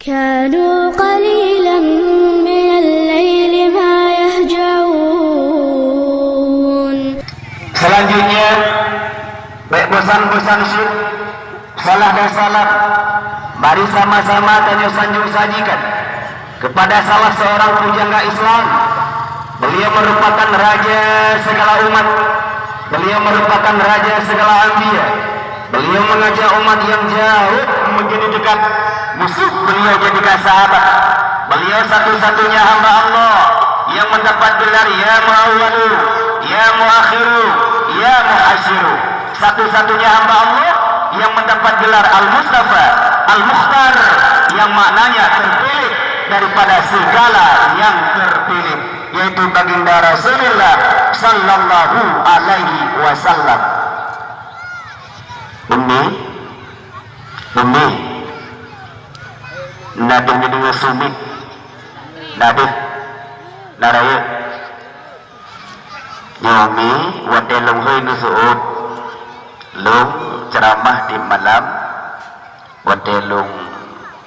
كانوا قليلا من الليل ما يهجعون. Selanjutnya, baik bosan-bosan syirk, salah dan salah, mari sama-sama tanya sanjung sajikan kepada salah seorang pujangga Islam. Beliau merupakan raja segala umat, beliau merupakan raja segala anbiya. Beliau mengajak umat yang jauh menjadi dekat, musuh beliau jadikan sahabat. Beliau satu-satunya hamba Allah yang mendapat gelar ya muawwalu, ya muakhiru, ya muasyiru. Satu-satunya hamba Allah yang mendapat gelar Al-Mustafa, Al-Mukhtar, yang maknanya terpilih daripada segala yang terpilih, yaitu baginda Rasulullah sallallahu alaihi wasallam. Umi nadung dengan sumit nadung naraya Umi wadai longhoi nusuut long ceramah di malam wadai long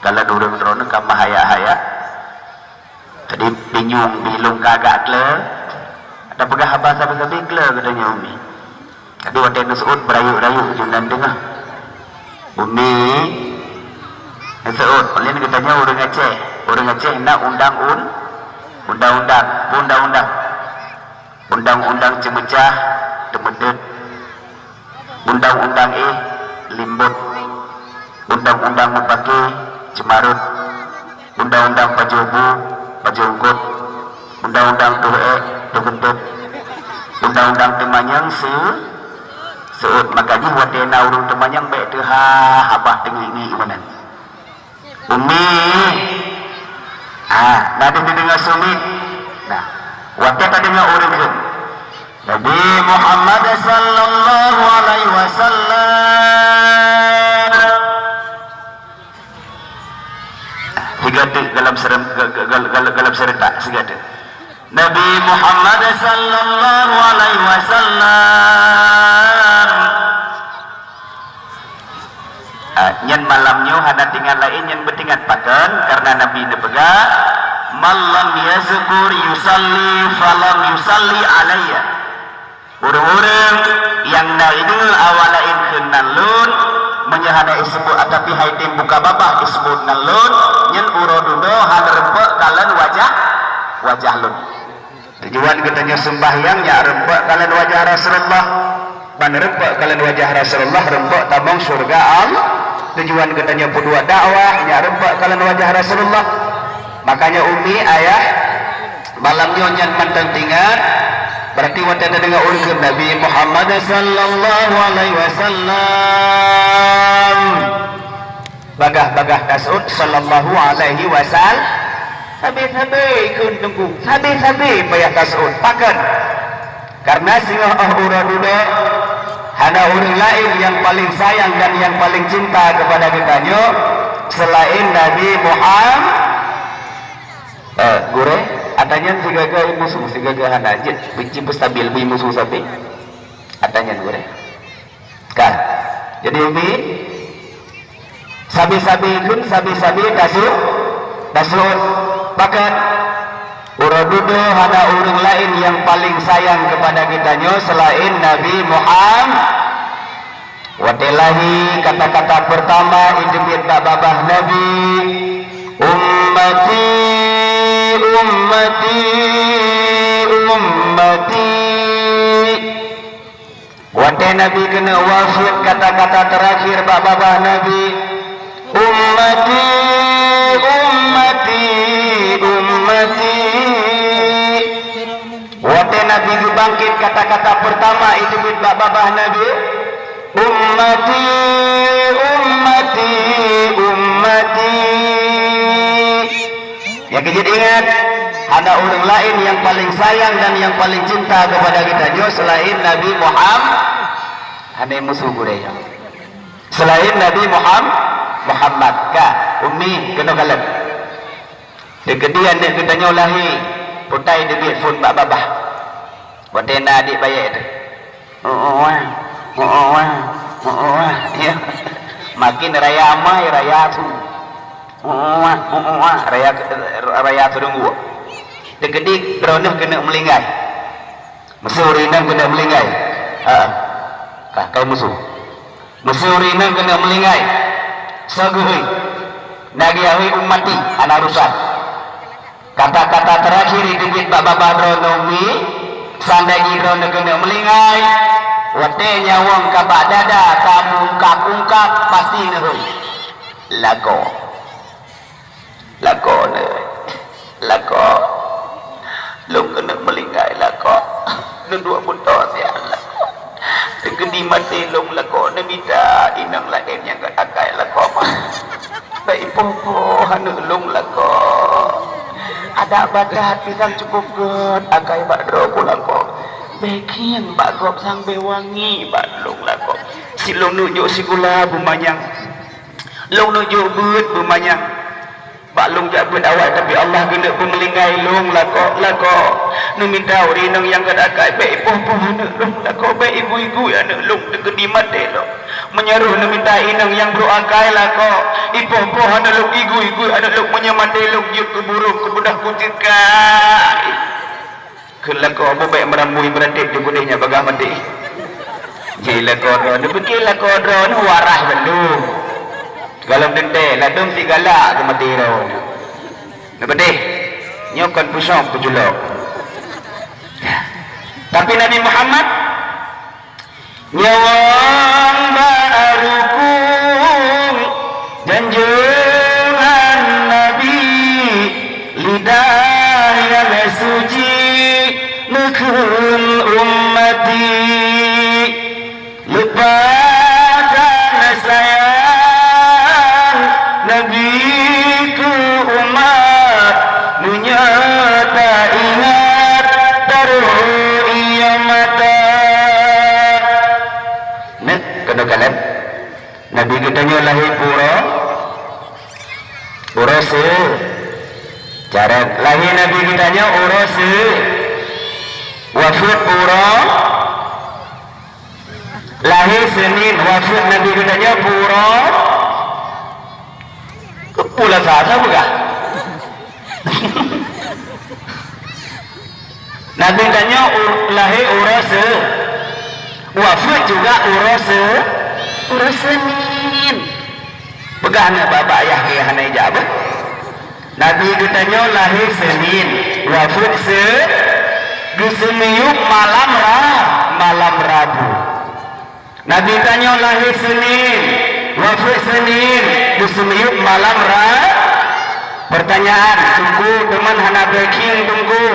kalau durung drone kamah haya tadi pinyung bilung kagak kle ada pegah bahasa bahasa kle katanya Umi. Tadi wadai nusuut berayu-rayu jundan tengah Umi nusuut paling katanya orang Aceh nak undang-undang cemecah temedut, undang-undang limbut, undang-undang mepaki cemarut, undang-undang pajobu pajongkut, undang-undang tuhentut, undang-undang temanyang seut. Makanya wadena urung temanyang baik tu habah tengingi manan Umi nadi dengar sumit nah wadena dengar urung tu Nabi Muhammad sallallahu alaihi wasallam higati dalam serentak sigada Nabi Muhammad sallallahu alaihi wasallam nyen malamnya ada tinggal lain yang bertingkat pakan karena Nabi nepega malam yazkur yusalli falam yusalli alayya orang-orang yang naidul awalain kenalun menyahada isbut atapi haitim buka babah isbut nalun nyen urodudo halerempek kalian wajah lun tujuan katanya sembahyang ya rempek kalian wajah Rasulullah ban rempek kalian wajah Rasulullah rempek tabang surga Allah. Tujuan katanya berdua dakwah ya rempek kalian wajah Rasulullah. Makanya Umi ayah malam nyonya mantang tinggal berarti waktu dengar urut Nabi Muhammad sallallahu alaihi wasallam bagah kasut sallallahu alaihi wasallam sabi-sabi kun tunggu sabi-sabi payah kasut pakan karena singa uraduda ada orang lain yang paling sayang dan yang paling cinta kepada kitanya selain Nabi Muhammad gure adanya sigaga musuh sigaga hanajit benci stabil bi musuh sapi adanya gure kan jadi Umi sabi-sabi kun sabi-sabi dasut pakan uradudo ada orang lain yang paling sayang kepada kitanya selain Nabi Muhammad. Wadillahi kata-kata pertama idemit babah Nabi ummati ummati ummati wadai Nabi kena wafat kata-kata terakhir babah Nabi ummati ummati ummati wadai Nabi bangkit kata-kata pertama itu babah Nabi ummati ummati ummati ya kita ingat ada orang lain yang paling sayang dan yang paling cinta kepada kita juga selain Nabi Muhammad ada musuh budaya selain Nabi Muhammad kah Umi kena kalah dekedian dia ketanya ulahi putai debit phone babah wadena adik bayar itu ya makin raya amai raya tu raya tunggu dekedik droneh kena melinggai musuh rinang kena melinggai kau musuh rinang kena melinggai saguhui nagiawi umati anak rusak kata-kata terakhir dikit baba dronomi sandagi drone kena melinggai wate nyawang kabak dada kamu ungkap pasti nehui lago lung kena melinggai lago dua buntut ya Allah tegedi mati lung lago nemida inang lain yang akai lago baik popo hanu lung lago ada badat pisang cukup good akai badro lago beking bagop sang bewangi badlung lago si lung nujuk si gula bumanyang lung nujuk but bumanyang baklung jabut awak tapi Allah kena pemelinggai lung lago nu minta urinang yang kadakai baik popo anak lung lago baik ibu-ibu anak lung tegedi mati lung menyeruh nu minta inang yang beruakai lago ipopo anak lung ibu-ibu anak lung menyamati lung juk ke burung ke budak kutikai ke lago apa baik merambui merantip di budihnya bagai mati jadi lago drone begini lago drone warah bendung kalau dente ladung si galak ke mati ro nebedeh nyokan pusong pujulok tapi Nabi Muhammad nyawang barukum janjungan Nabi lidah yang suci nukun ummati lupakan saya Nabiku umat menyata ingat taruh ia mata net kena kalam Nabi kita lahir pura se cara lahir Nabi kita urus wafat pura lahir Senin wafat Nabi kita pura pula sasa bukan Nabi tanya lahir urus wafat juga urus Senin pegang anak bapa ayah ke hanai jabah Nabi tanya lahir Senin wafat Semiyuk malam Rabu Nabi tanya lahir Senin wafat Senin Semiyuk malam pertanyaan tunggu teman hana breaking tunggu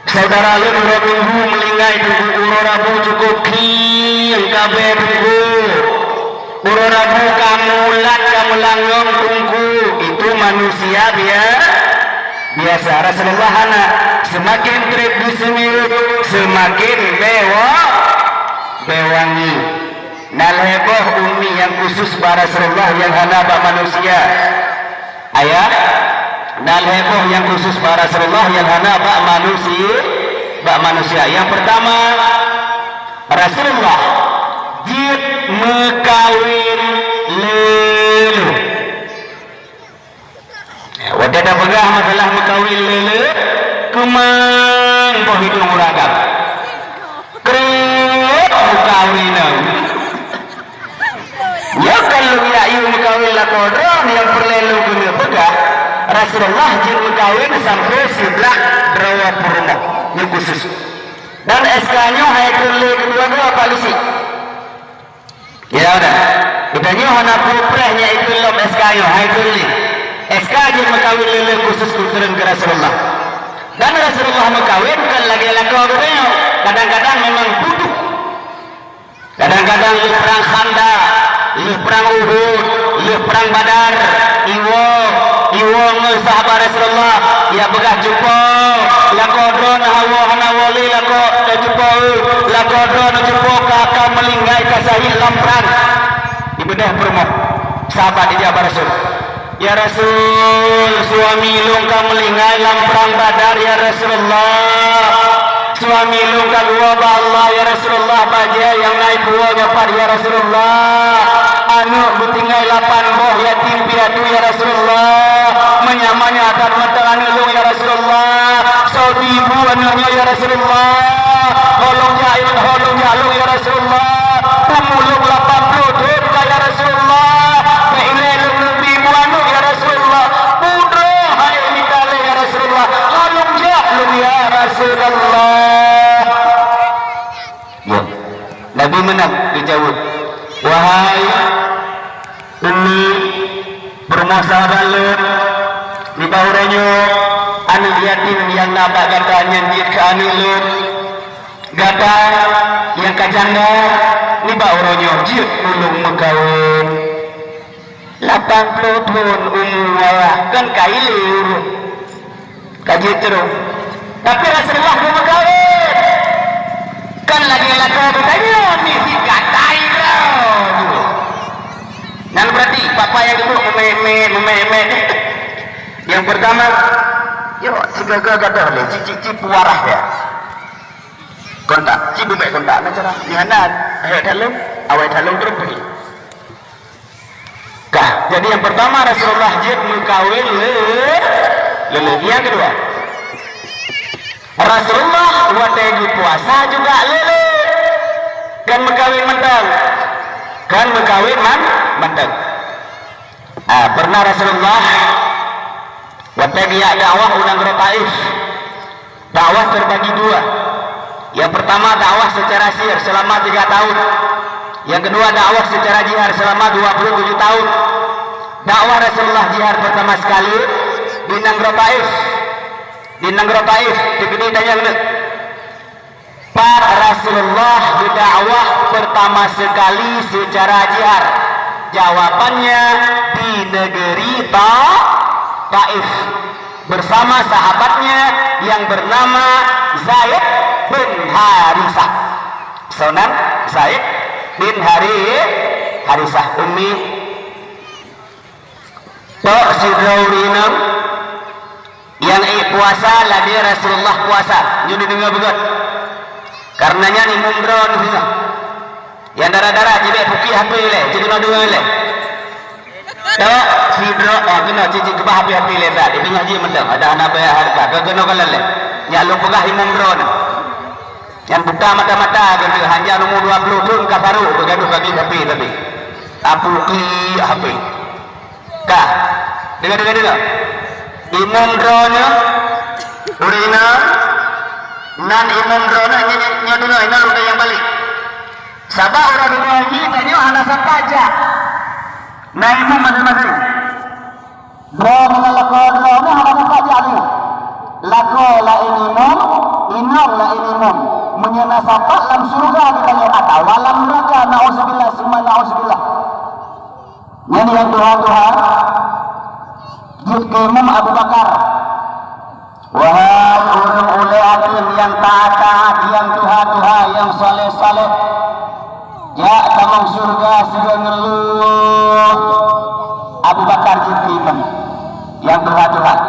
saudara lu dua minggu melinggai tunggu uro Rabu cukup king kabe tunggu uro Rabu kamu langgong tunggu itu manusia biasa Rasulullah hana semakin trip di Semiyuk semakin bewangi nalheboh umi yang khusus para Rasulullah yang hana bak manusia ayah nalheboh yang khusus para Rasulullah yang hana bak manusia yang pertama Rasulullah jid mekawin lelu wadah dah pegah masalah mekawin lelu kemang boh hidung uragam kerut mekawin ya kalau ya iu mekawin lakodron yang perlelu guna pegah Rasulullah jin mekawin sampai sebelah drawa purna yang khusus dan SK-nya haikul kedua-dua polisi ya udah betanya hana puprehnya itu lom SK-nya haikul SK jin mekawin lele khusus turun ke Rasulullah dan Rasulullah mekawin kan lagi lakodron kadang-kadang memang butuh kadang-kadang lu perang Khanda lu perang Uhud lu perang Badar iwo sahabat Rasulullah ya begah jumpa lakodron hawa hana wali lakodron jumpa kakak melinggai kasahil lamprang di bedah permoh sahabat ijabah Rasul ya Rasul suami lungka melinggai lamprang Badar ya Rasulullah suami lungka dua Allah ya Rasulullah baja yang naik dua dapat ya Rasulullah anak bertinggal 8 buah yatim piatu ya Rasulullah. Menyamanya akan menterani lu ya Rasulullah. Saudi ibu anaknya ya Rasulullah. Holong ya lu ya Rasulullah. Pemulung 80 dosa ya Rasulullah. Beilai lu lebih ibu anak ya Rasulullah. Pudra hai mitale ya Rasulullah. Holong lu ya Rasulullah. Ya, Nabi menang dijawab. Wahai ini bermasalah di bawahnya anak yatim yang nabak gata nyanjit ke anak gata yang kajanda di bawahnya jid ulung megawin 80 tahun umur kan kailir kaji terus tapi Rasulullah megawin kan lagi-lagi bertanya ni si gatai dan berarti papa yang dulu mememet yang pertama yo si gagal gadah le cici puarah ya kontak ci bumek kontak na cara nihanan dalam awal dalam terus pergi kah jadi yang pertama Rasulullah jid mengkawin lele yang kedua Rasulullah wategi puasa juga lele kan mengkawin mentang kan mengkawin mentang pernah Rasulullah wategi dakwah unang Taif dakwah terbagi dua. Yang pertama dakwah secara sir selama 3 tahun. Yang kedua dakwah secara jihar selama 27 tahun. Dakwah Rasulullah jihar pertama sekali di Negeri Taif. Di Negeri Taif digede dayang Pak Rasulullah berdakwah pertama sekali secara jihar. Jawabannya di negeri Taif bersama sahabatnya yang bernama Zaid bin Harisah. Sonan Zaid bin Harisah Ummi Tok Sidraurina yang puasa lagi Rasulullah puasa. Jadi dengar betul. Karenanya ni mumron bisa. Yang darah-darah jadi puki HP le, jadi nak dengar le. Tok Sidra kena cici ke HP le dah. Dia dengar je mendang. Ada anak bayar harga. Kena kalau le. Ya lu pegah mumron. Yang buta mata-mata gitu hanya nomor 20 pun kafaru bergaduh bagi HP tapi apuki HP kah dengar imam drone urina nan imam drone nyaduna ina luka yang balik sabah orang dunia ini tanya alasan aja nah imam masing-masing drone ngelakon drone alasan aja ni lako la imam la imam menyana sampah dalam surga ditanya kata walam neraka na'udzubillah summa na'udzubillah. Ini yang Tuhan Imam Abu Bakar wahai orang oleh hakim yang taat yang Tuhan yang saleh ya tamang surga sudah ngeluh Abu Bakar Imam yang Tuhan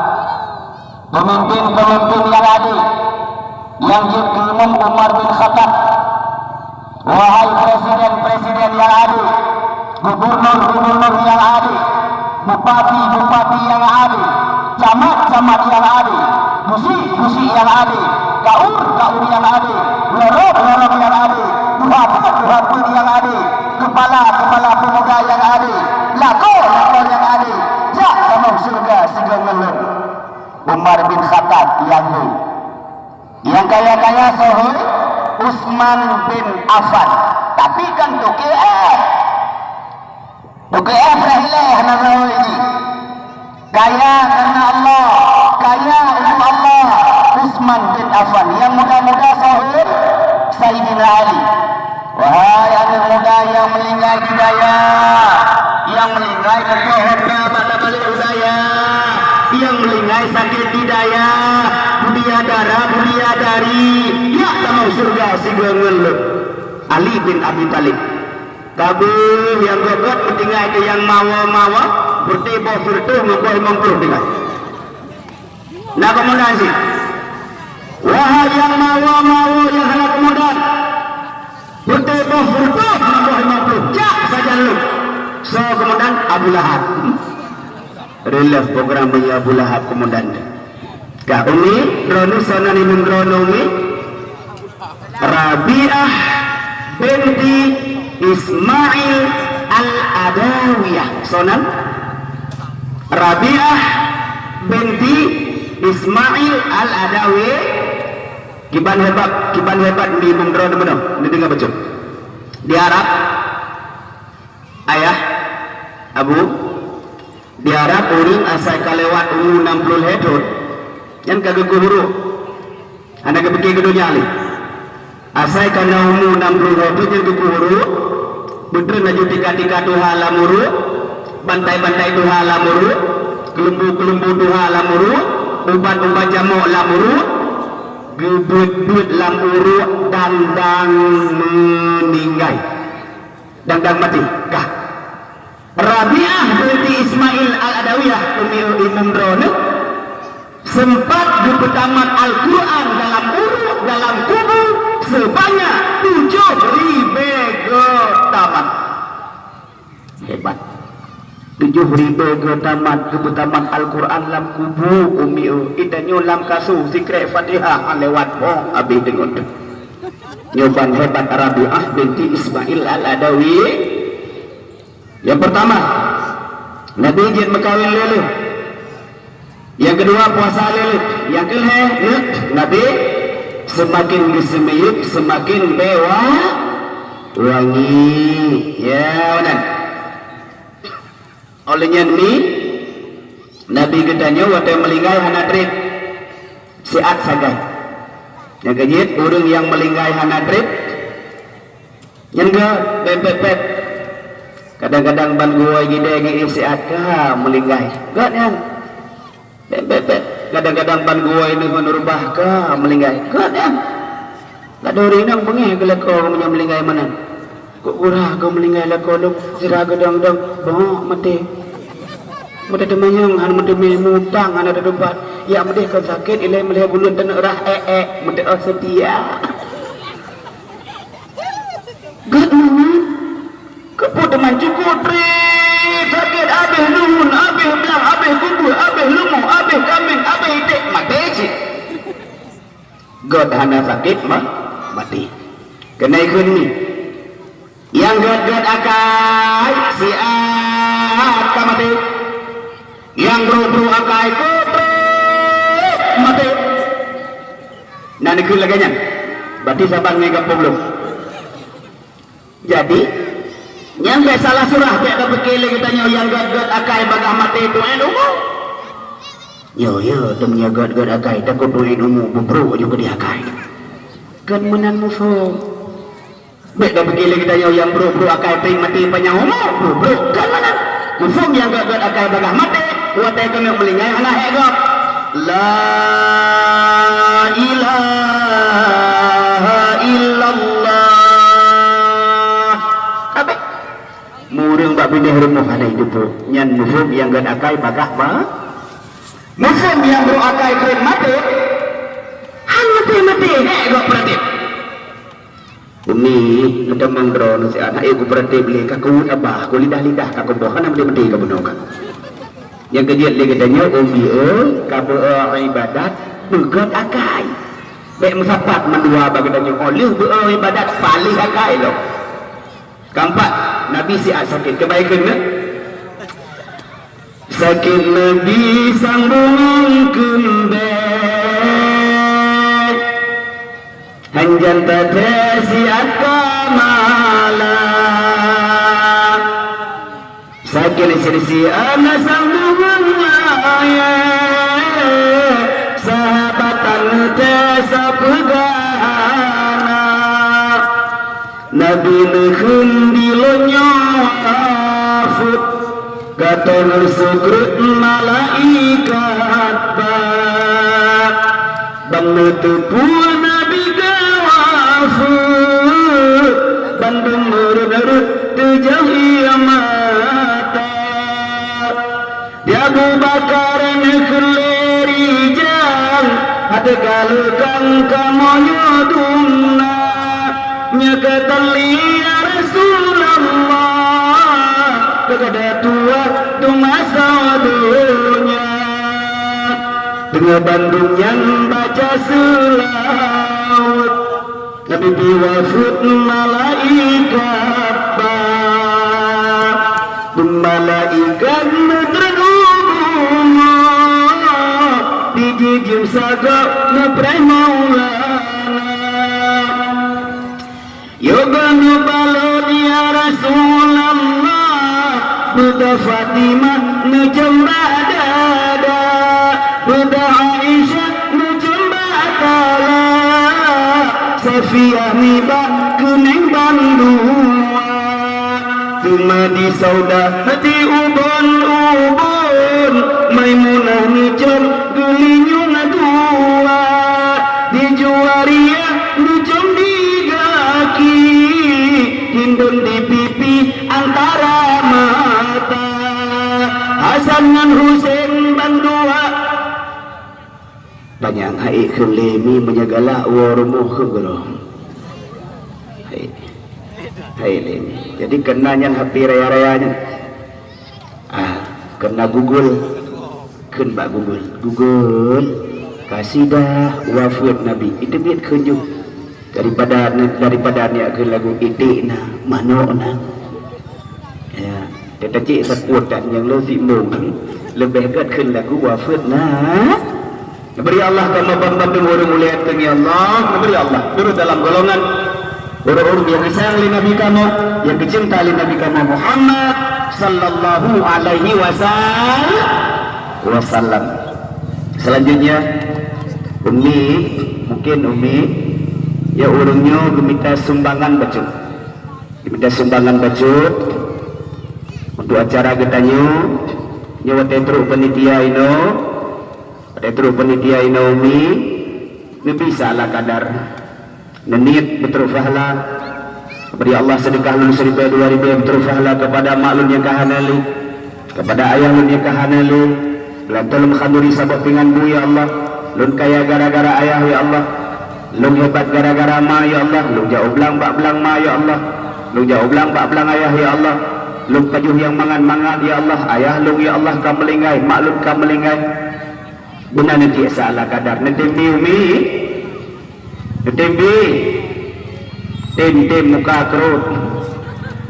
pemimpin yang adil yang Imam Umar bin Khattab wahai presiden yang adil gubernur yang adil bupati yang adil camat yang adil musi yang adil gaur yang adil lorong yang adil duhapur yang adil kepala pemuda yang adil lako yang adil jak kamu surga segala Umar bin Khattab yang kaya sohul Utsman bin Affan tapi kan tukeh berhilah nama ini kaya karena Allah kaya untuk Allah Utsman bin Affan yang muda-muda sohul Sayyidina Ali wahai anak muda yang melingkai hidayah yang melingkai kejohornya pada balik budaya yang melingkai sakit hidayah budia dari ya tamau surga sigengel Ali bin Abi Thalib kabeh yang gogot tinggal ke yang mawa bertiba furtu memperlu dengan nah kemudian sih wahai yang mawa yang anak muda bertiba furtu memperlu jak saja lu So kemudian Abu Lahab. Relief program bagi Abu Lahab kemudian. Ka umi rono sana ni rono umi Rabi'ah binti Ismail al-Adawiyah. Sonan Rabi'ah binti Ismail al-Adawiyah. Kiban hebat di rono benar. Ini dengar betul. Di Arab ayah Abu di Arab orang asal kalewat umur 60 hetod yang kagak kuhuru anak kepikir ke dunia ali asal kana umur 60 hetod yang kuhuru betul naju tika tuha lamuru bantai tuha lamuru kelembu tuha lamuru ubat jamuk lamuru gebut lamuru dandang meninggal dandang mati kah Rabi'ah binti Ismail al-Adawiyah Imam Rono sempat bertamat Al-Quran dalam urut dalam kubur sebanyak 7.000 tamat. Hebat. 7.000 tamat kebutaman Al-Quran dalam kubur umi idanyo lam kasu sikret Fatihah lewat boh habis dengar tu. Nyoban hebat Rabi'ah binti Ismail al-Adawiyah. Yang pertama, Nabi izin berkahwin lele. Yang kedua, puasa lele. Yang kelima, Nabi semakin disemiyuk, semakin bewa wangi. Ya, benar. Olehnya ini, Nabi katanya waktu melinggai hanadrit siat sagai. Yang kejit, orang yang melinggai hanadrit, yang ke bepet. Kadang-kadang ban gua gede siat ka melinggai. Gak yang bepet. Kadang-kadang ban gua ini menurubah ka melinggai. Gak yang. Gak ada orang yang pengen ke leko punya melinggai mana. Kok kurang kau melinggai leko lu sirah gedang-gedang bongok mati. Mudah temayang han mudah mutang han ada dobat. Ya mudah kau sakit ilai melihat bulun tanah rah mudah setia. Gak mana. Keput teman cukup sakit abis nuhun, abis belang, abis kubur, abis lumuk, abis kambing, abis itik, mati cik. God hana sakit mah mati. Kenaikan ni yang God akai siat ka mati. Yang bro akai kubur mati. Nah ni lagi nya. Berarti sabar ngegap belum. Jadi yang gak salah surah tak ada bekele katanya yang God akai bagah mati tuan umum. Yo temnya God akai takut tuan umum bubro juga dia akai. Kan menan mufo. Baik dah bekele katanya yang bro akai ping mati panjang umum bro kan menan. Mufo yang God akai bagah mati buat saya kena melingai anak God. La ilaha illallah. Murung bak pindah rumah ada hidup nyan mufum yang gak akai bagah ma mufum yang bro akai pun mati han mati gak berarti umi kita mengron si anak ibu berarti beli kaku abah ku lidah kaku bohan mati kamu nokan yang kejadian lagi katanya umi kamu ibadat bukan akai baik musapat mendua bagadanya oleh ibadat paling akai loh. Keempat, Nabi sihat sakit kebaikan ke? Sakit Nabi sambung kembali hanjan tata sihat kamalan sakit sisi anak sambung ayat sahabatan tesa pegana Nabi nekun di lonyafut katon sukrut malaikat bak bangetupu Nabi gawafut bandung merut tujahi mata di Abu Bakar nekun lerijang ada galukan kamu nyodumna nyakatan li ya Rasulullah kada tua tu masa dunia dengan Bandung yang baca selawat Nabi diwafud malaikat malaikat tergubung dijijim sagak neprai maulana yoga nubalod ya Rasulullah Buddha Fatimah nucembah dada Buddha Aisyah nucembah kala Safiyah Mibah kuning bandua Tumadi saudah hati ubon-ubon Maimunah nucem gulinyung dua Di Juwariah nucem di kaki Hindun di pipi antara mata Hasan dan Husain bandua banyak hai kelemi menyagala warumuh kegelo hai lemi jadi kenanya hampir raya-rayanya kena gugul ken bak gugul kasidah wafat Nabi itu biar kunjung daripada ni ke lagu itik na mano na ya tetapi seputan yang lebih mung lebih kat ke lagu wafat na beri Allah kama Bandung orang mulia tengi Allah beri Allah turut dalam golongan orang-orang yang disayang oleh Nabi kamu yang dicinta oleh Nabi kamu Muhammad sallallahu alaihi wasallam. Selanjutnya Umi ya urungnya minta sumbangan baju untuk acara getanyo nyawa tetru panitia Umi ini bisa lah kadar nenit betul fahla beri Allah sedekah lun 1,000 2,000 betul fahla kepada mak lun yang kahanalu kepada ayah lun yang kahanalu belantul mekhanduri sabak pingan bu ya Allah lun kaya gara-gara ayah ya Allah lun hebat gara-gara ma ya Allah lun jauh belang bak belang ma ya Allah lun jauh belang bak belang ayah ya Allah lun pajuh yang mangan-mangan ya Allah ayah lun ya Allah kam melingai mak lun kam melingai benar nanti salah kadar nanti Umi tem muka kerut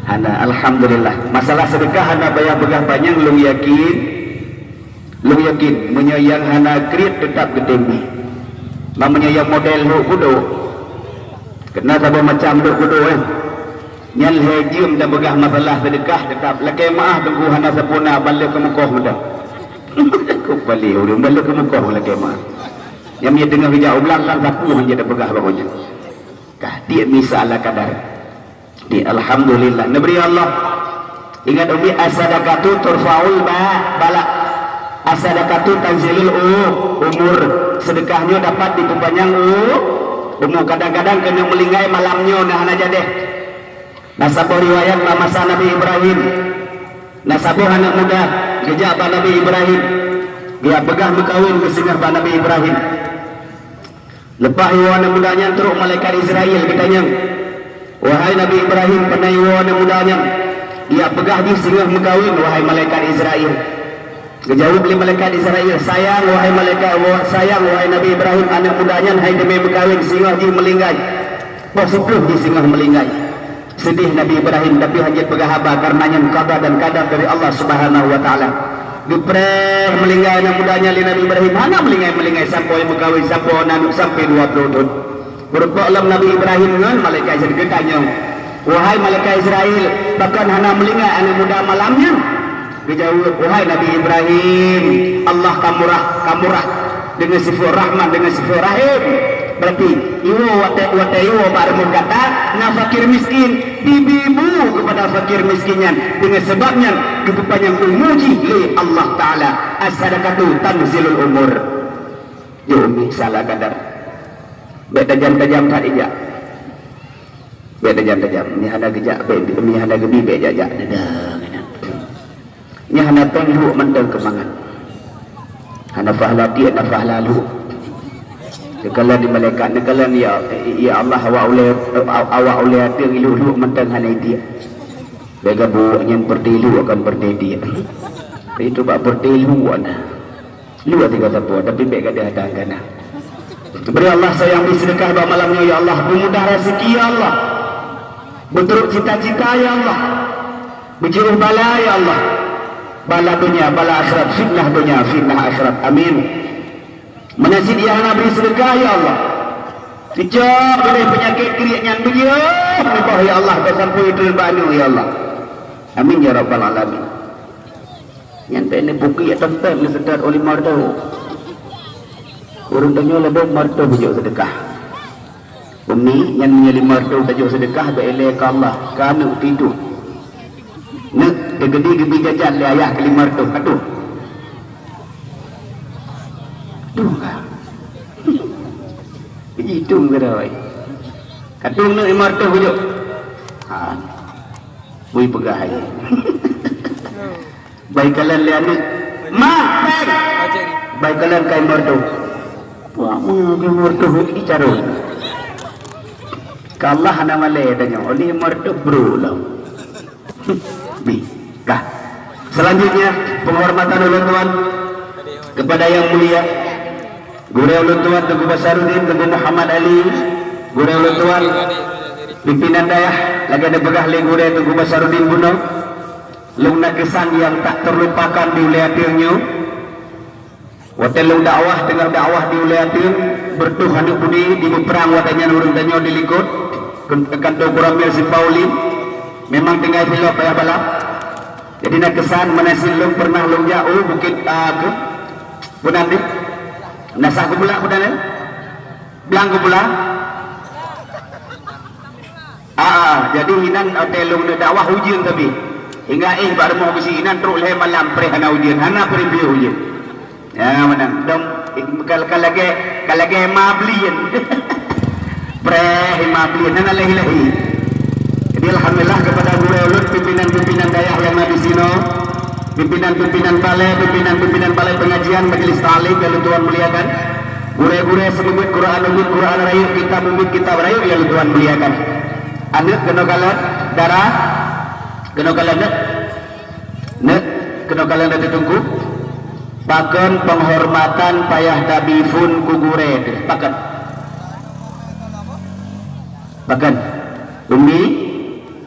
hana alhamdulillah masalah sedekah hana bayar begah panjang lu yakin menyayang hana krit tetap ketembi menyayang model lu kudo kena sabah macam lu kudo nyal hejium dan begah masalah sedekah tetap lakai maaf tunggu hana sepuna balik ke mukoh muda balik ke mukoh lakai maaf yang dia dengar hijau belakang sapu hanya ada begah bawahnya dia misalah kadar di alhamdulillah neberi Allah ingat Umi asadakatu turfaul bala asadakatu tanzilul umur sedekahnya dapat diperpanjang umur kadang-kadang kena melingai malamnya nah hana jadeh nasabah riwayat masa Nabi Ibrahim nasabah anak muda gejak Nabi Ibrahim dia begah berkawin ke singah Nabi Ibrahim lepas iwana mudanya teruk malaikat Israel katanya wahai Nabi Ibrahim pernah iwana mudanya dia pegah di singgah mengkawin wahai malaikat Israel kejauh oleh malaikat Israel sayang wahai Nabi Ibrahim anak mudanya hai demi mengkawin singgah di melinggai positif di singgah melinggai sedih Nabi Ibrahim tapi hanya pegah haba karenanya qada dan qadar dari Allah Subhanahu wa taala dipreh melinggai anak mudanya li Nabi Ibrahim hana melinggai sampai berkawin sampai 20 tahun berupa alam Nabi Ibrahim dengan malaikat Israel ditanya wahai malaikat Israel bahkan hana melinggai anak muda malamnya dijawab wahai Nabi Ibrahim Allah kamurah dengan sifat rahman dengan sifat rahim berarti iwo wata barmu kata na fakir miskin bibibu kepada fakir miskinnya dengan sebabnya kedepannya umuji li Allah Ta'ala as-sadaqatu tanzilul umur Umi salah kadar baik tajam-tajam tak ijak baik tajam-tajam ni hana gejak baik ni hana gebi baik jajak ni hana tenghu mentang kemangan hana fahlati hana fahlalu Nekalan di malaikat, nekalan ya Allah awak oleh hati ngilu-lu mentang hana dia. Bega buat yang pertilu akan berdedi. Itu bak pertiluan. Lu tiga siapa tapi baik ada datangkan. Beri Allah sayang bersedekah pada malamnya ya Allah. Bermudah rezeki ya Allah. Berteruk cita-cita ya Allah. Berjuruh bala ya Allah. Bala dunia, bala akhirat, fitnah dunia, fitnah akhirat. Amin. Menasib yang nak beri sedekah ya Allah. Sejak boleh penyakit kriaknya dunia. Menipah ya Allah. Bersampu itu banu ya Allah. Amin ya Rabbal Alamin. Yang ini buki atau tem ni sedar oleh martahu. Orang tanya lebih martahu bujuk sedekah. Umi yang menjadi martahu bujuk sedekah berilai ke Allah. Kerana tidur. Nak gede-gede jajan le ayah ke lima martahu. Aduh. Aduh kah? Hidung ke dah. Katung nak lima martahu bujuk. Haa. Bui pegah aja. Baik kalian lihat ni, baik. Baik kalian kain merdu. Wah, kain merdu ini carut. Kalah nama le tanya, oleh merdu berulang. Bi, kah. Selanjutnya penghormatan ulun tuan kepada yang mulia, Guru ulun tuan Tengku Basaruddin, Tengku Muhammad Ali, Guru ulun tuan pimpinan dayah, lagi ada begah le Guru Tengku Basaruddin Buno. Luna kesan yang tak terlupakan di wilayah Tirnyo. Watel lung dakwah tengah dakwah di wilayah Tirn bertuhan budi di perang watanya nurun tanyo di likut kantor Kuramil Sipauli. Memang tinggal film payah balap. Jadi nak kesan menasil lung pernah lung jauh bukit ke bunan di nasah ke pula bunan bilang ke pula. Jadi hinan hotel lung dakwah hujan tapi hingga baru mau bisinan terus leh malam prehana ujian hana preview ujian ya mana dong kalau lagi mablian mablian hana lehi jadi alhamdulillah kepada guru ulun pimpinan dayah yang ada di sini pimpinan balai pengajian majelis taklim yang Tuhan muliakan guru semumit Quran rayu kita rayu yang Tuhan muliakan anak kena kalah darah kena kalian nak ditunggu bahkan penghormatan payah dabifun kugure bahkan umi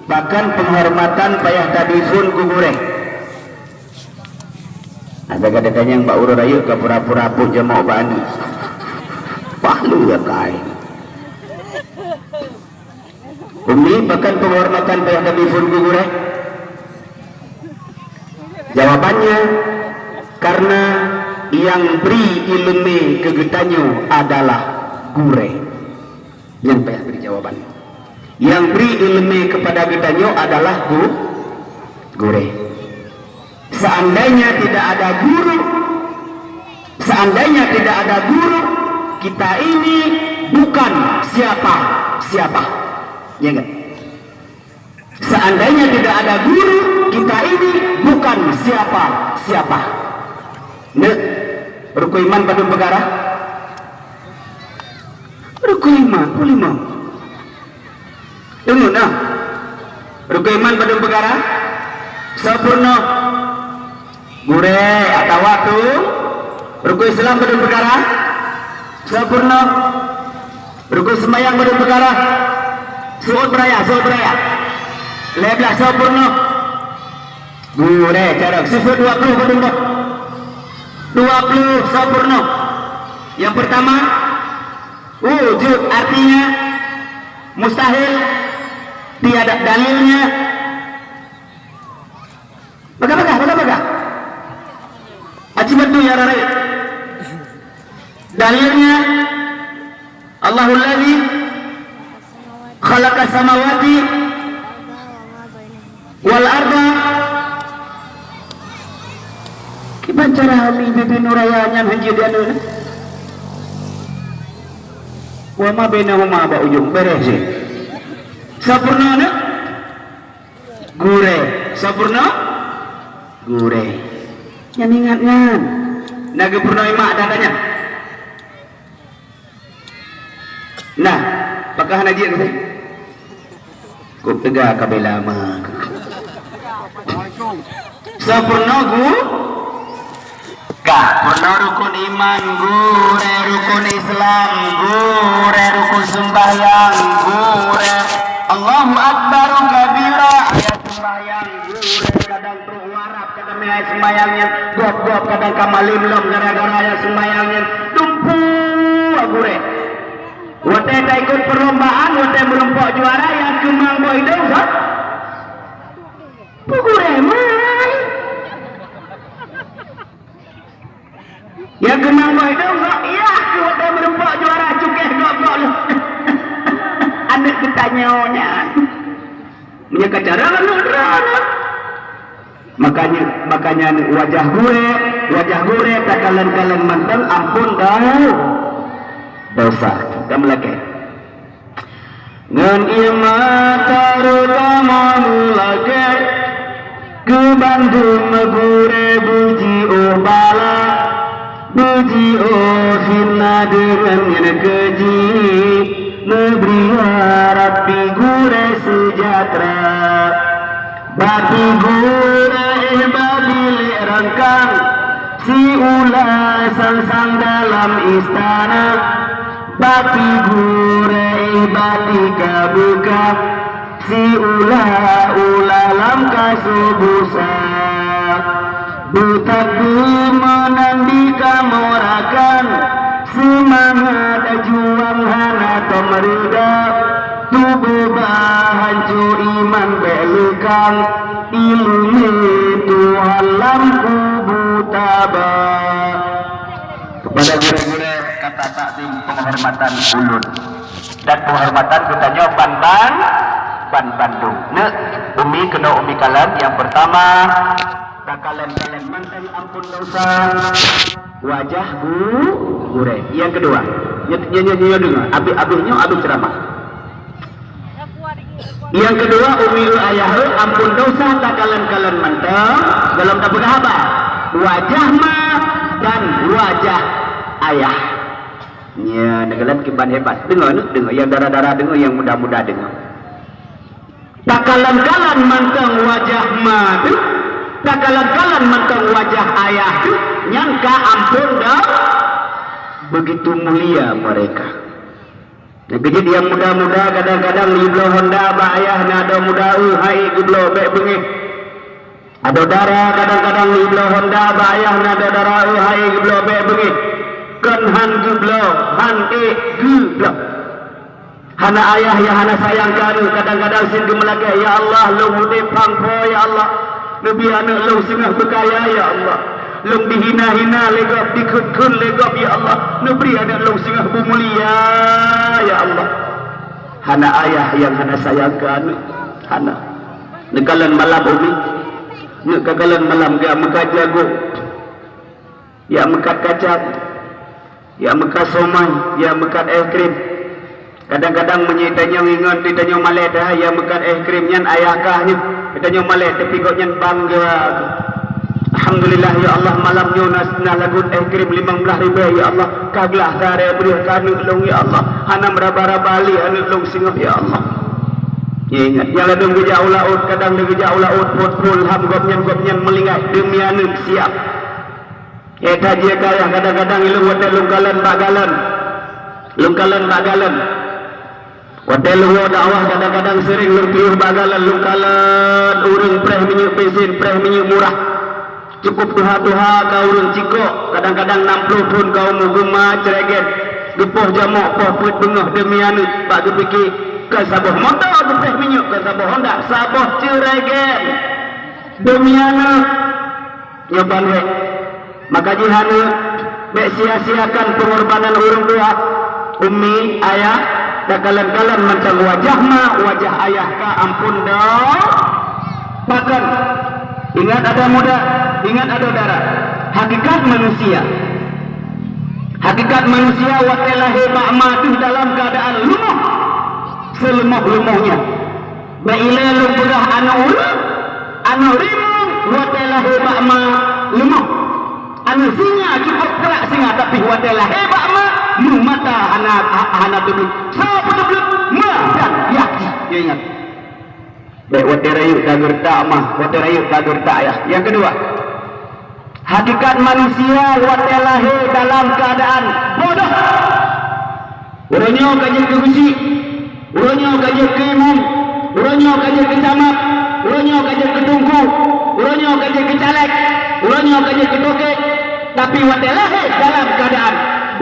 bahkan penghormatan payah dabifun kugure ada kata-katanya yang Mbak Uro Rayu ke pura-pura pun jemaah bani pahlu ya kain umi bahkan penghormatan payah dabifun kugure. Jawabannya karena yang beri ilmu kegetanyo adalah gure. Yang payah beri jawaban. Yang beri ilmu kepada getanyo adalah gure. Seandainya tidak ada guru, kita ini bukan siapa. Ya enggak? Seandainya tidak ada guru, kita ini bukan siapa. Nek, ruku iman padung perkara. Ruku iman, ulima. Tunggu nah. Ruku iman padung perkara. Sempurna. Gure atau waktu. Ruku Islam padung perkara. Sempurna. Ruku semayang padung perkara. Suut beraya. Leblah sempurna. Gure cara sifat 20 padung 20 sempurna. Yang pertama wujud artinya mustahil, tiada dalilnya. Baga. Aciman tu ya rai. Dalilnya Allahul ladzi khalaqa samawati wal arda. Kibancara hami bibi nurayanya hanji dia nu. Wa ma bainahuma ba ujung beres. Sempurna na? Gure. Sempurna? Gure. Yang ingatkan. Naga purna imak datanya. Nah, pakah najis ke saya? Kau tegak kabel lama. Sempurna purna rukun iman gure rukun Islam gure rukun sembahyang gure Allahu Akbar kabira ayat sembahyang gure kadang terus warap kadang ayat sembahyangnya gop kadang kamalin lom gara-gara ayat sembahyangnya tumpu gure wate tak ikut perlombaan wate merompok juara yang kemang boy dong gure mai yang kenal boy dong iya aku wate merompok juara cukeh gop anak kita nyonya punya kacara makanya wajah gue tak kalian mantan ampun dah dosa kamu lagi ngan imata rutama mulake ke Bandung gure buji obala buji fitnah dengan yang keji negeri harapi gure sejahtera babi gure babili rangkang si ulasan sang dalam istana babi gure batika buka si ula-ula kasubusa butakku menandika morakan semangat juang hana tomerida tubuh hancur iman belukang ilmu Tuhan lampu butaba kepada guru-guru kata takdim penghormatan ulun dan penghormatan kutanya ban Bandung ne umi kena umi kalian yang pertama tak kalian mantan ampun dosa wajah gure yang kedua nyanyi dengar abis ceramah yang kedua umilu ayah ampun dosa tak kalian mantan dalam tak berapa wajah ma dan wajah ayah ya negara kiban hebat dengar yang darah-darah dengar yang muda-muda dengar tak kalian mantan wajah ma tak kalian mantan wajah ayah nyangka ampun dah begitu mulia mereka. Jadi yang muda-muda kadang-kadang liblo Honda ba ayah nada muda hai gublo bek bengih. Ada darah kadang-kadang liblo Honda ba ayah nada darah hai gublo bek bengih. Kan han gublo han gublo. Hana ayah yang hana sayangkan kadang-kadang sin gemelake ya Allah lu hudip pangpo ya Allah. Nabi anak lu sengah berkaya ya Allah. Long dihina-hina legap dikut-kun legap ya Allah neberi anak long singah mulia ya Allah hana ayah yang hana sayangkan hana nekalan malam umi nekalan malam ga mekat jago ya mekat kacang ya mekat somai ya mekat es krim kadang-kadang menyitanya ingat ditanya malai dah ya mekat es krim nyan ayah kahnya ditanya malai tapi kok nyan bangga Alhamdulillah ya Allah malam Yunas na lagun krim 15,000 ya Allah kaglah kare beri kanu long ya Allah hana meraba bali anu long singah ya Allah ya ingat yang ladung jauh laut kadang jauh laut pot ham gopnyan melingai demi anu siap eta dia kaya kadang-kadang ilung wate lungkalan bagalan wate luwo dakwah kadang-kadang sering lung bagalan lungkalan urang preh minyak bensin preh minyak murah cukup tuha-tuha kau urun ciko kadang-kadang 60 pun kau muguma ceregen gepoh jamok poh put bengah demi anu pak dipikir ke saboh motor gepeh minyak ke saboh Honda saboh ceregen demi anu nyoban we maka jihanu bek sia-siakan pengorbanan urung tua umi ayah tak kalian macam wajah ma wajah ayah ka ampun dah bahkan ingat ada muda, ingat ada darah. Hakikat manusia watelahi ma'matuh dalam keadaan lumuh selemah-lemuhnya. Baile lumurah anu rimung watelahi ma'ma lumuh. Anu singa cukup kerak singa tapi watelahi ma'ma mata anak tubli. Sahabat tubli ma dan yakti. Dia ingat. Baik, wate rayu tak gertak mah, wate rayu tak gertak ayah. Yang kedua, hakikat manusia wate lahir dalam keadaan bodoh. Urangnya kaji ke gusi, urangnya kaji ke imam, urangnya kaji ke camat, urangnya kaji ke tungku, urangnya kaji ke caleg, urangnya kaji ke tokek. Tapi wate lahir dalam keadaan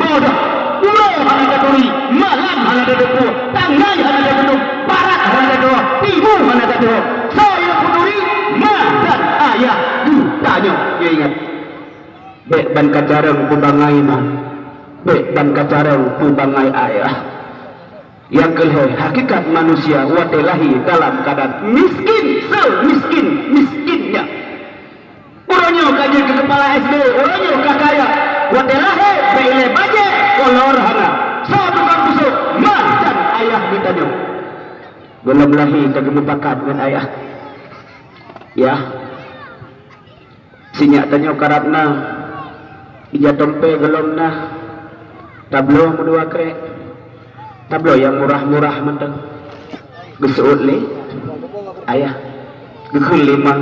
bodoh. Ulo hana kaduri, malam hana dedepu, tanggai hana dedepu, barat hana dedepu, timur hana dedepu. Saya kuduri, ma dan ayah dutanya. Ya ingat. Bek ban kacareng pubangai ma, bek ban kacareng pubangai ayah. Yang kelih, hakikat manusia wate lahir dalam keadaan miskin, miskinnya. Orangnya kaji ke kepala SD, orangnya kakaya. Wate lahir, bek baje, kolor hana. Satu kampusuk, ma dan ayah ditanya. Belum lahir kegemupakat dengan ayah. Ya. Sinyak tanya karatna. Ija tompe gelom nah. Tablo mudua krek. Tablo yang murah-murah menteng. Gesuut li. Ayah. Gekul lima.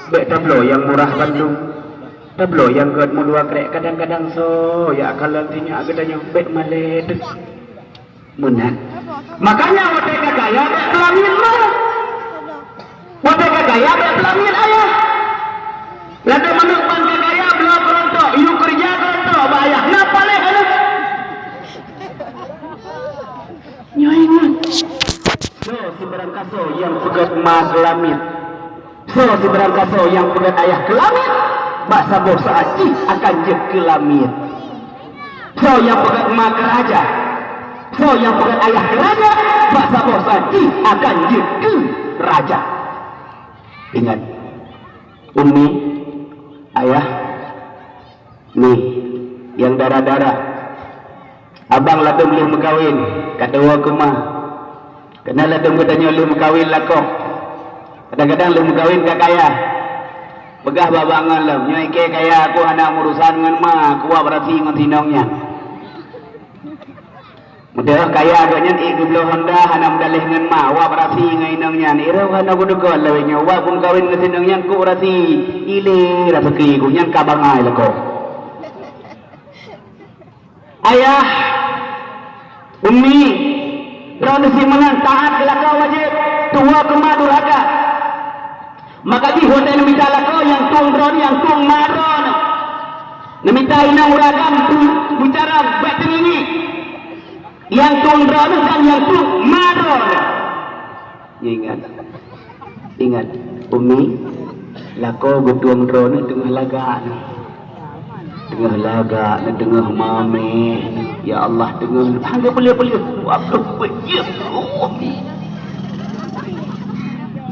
Bek tablo yang murah Bandung. Tablo yang kat mudua krek kadang-kadang so ya kalau tinya gedanya bek malet. Munat. Makanya wate kagaya bek pelamin mah. Wate kagaya bek pelamin ayah. Lada manuk pan kagaya belum berontok. Iu kerja berontok bayah. Napa leh anak? Nyoingan. So si berangkaso yang pegat ma kelamit. So si berangkaso yang pegat ayah kelamit. Baksa bosa aci akan je kelamit. So yang pegat ma keraja. So yang pegat ayah keraja. Baksa bosa aci akan je ke raja. Ingat. Umi, ayah, nih yang darah-darah. Abang ladung lu mekawin, kata wa kemah. Kena ladung katanya lu mekawin lakoh. Kadang-kadang lu mekawin tak kaya. Begah babangan lah, nyai ke kaya aku anak urusan dengan ma, kuah berarti dengan tinongnya. Mudah kaya agaknya iku belum Honda anak mendalih dengan ma, wah berarti dengan inongnya. Ira kan aku dukul lah nya, wah pun kawin dengan tinongnya ku berarti ile rezeki ku nyan kabangai lah kau. Ayah, umi, tradisi menang taat kelakau wajib, tua kemah durhaka. Maka di hotel minta lakau yang tuang drone, yang tuang maron. Minta inang uragam bicara batin ini. Yang tuang drone dan yang tuang maron. Ingat, umi, lakau bertuang drone tengah laga. Tengah laga, tengah mame. Ya Allah, tengah hangga belia-belia. Apa belia?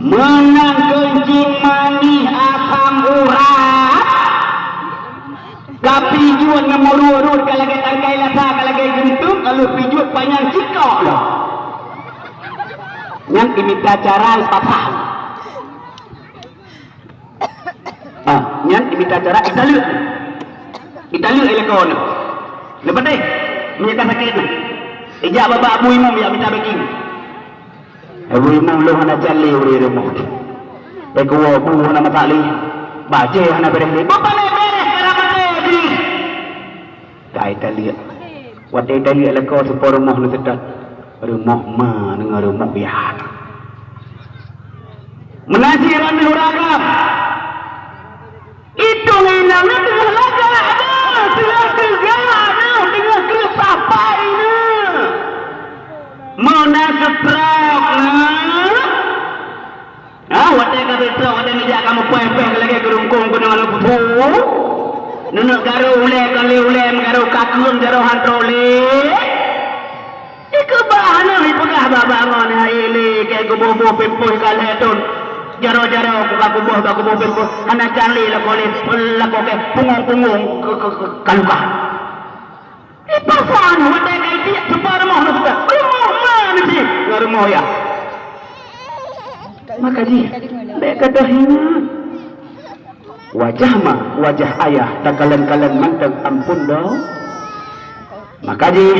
Menang kencing manis asam urat. Kapijuan ngamururut kalau kita tangkai lasa, kalau kita jentung, kalau pijuan panjang cikok lah. Yang diminta cara pasang. Yang diminta cara italuk. Italuk elekon. Lepas ni, menyatakan sakit ni. Ijak bapa abu imam yang minta baking. Abu imam lu hana jali uri rumah. Ekuwa bu hana matali. Baca hana beres. Bapa ni beres beramai di. Dah Italia. Waktu Italia lekau sepuluh rumah lu sedap. Rumah ma dengan rumah biar. Menasiran huragam. Itu namanya dengan laga. Dengan kerapa ini. Mana seprok wate ka beto wate ni jak kamu puai-puai lagi gerungkung dengan putu. Nenek garu ule kali ule garu kakun garu hantrole. Iku bahana ipegah babangon haile ke kubu pempoh kali ton. Jaro-jaro kubu pempoh ana cali la kolis pelako ke pungung-pungung kaluka. Ipasan wate ka itu sebar moh sudah. Mesti ngaruh ya. Maka ji, mereka dah ingat. Wajah mah, wajah ayah tak kalian manteng ampun dah. Maka ji,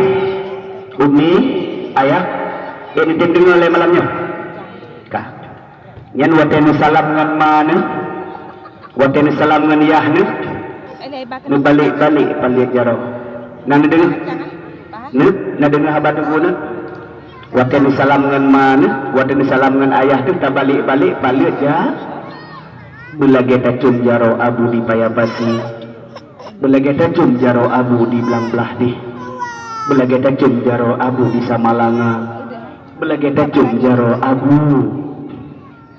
umi, ayah, ini dengar oleh malamnya. Kah, Yan waten salam ngan mana? Waten salam ngan yahna. Nu balik-balik balik jaro. Nang dengar? Na dengar habat guna? Waten salam ngan mana? Waten salam ngan ayah tu tak balik-balik balik ja. Bila kita cum jaro abu di Payapasi, bila kita cum jaro abu di Belang-Belah di, bila kita cum jaro abu di Samalanga, bila kita cum jaro abu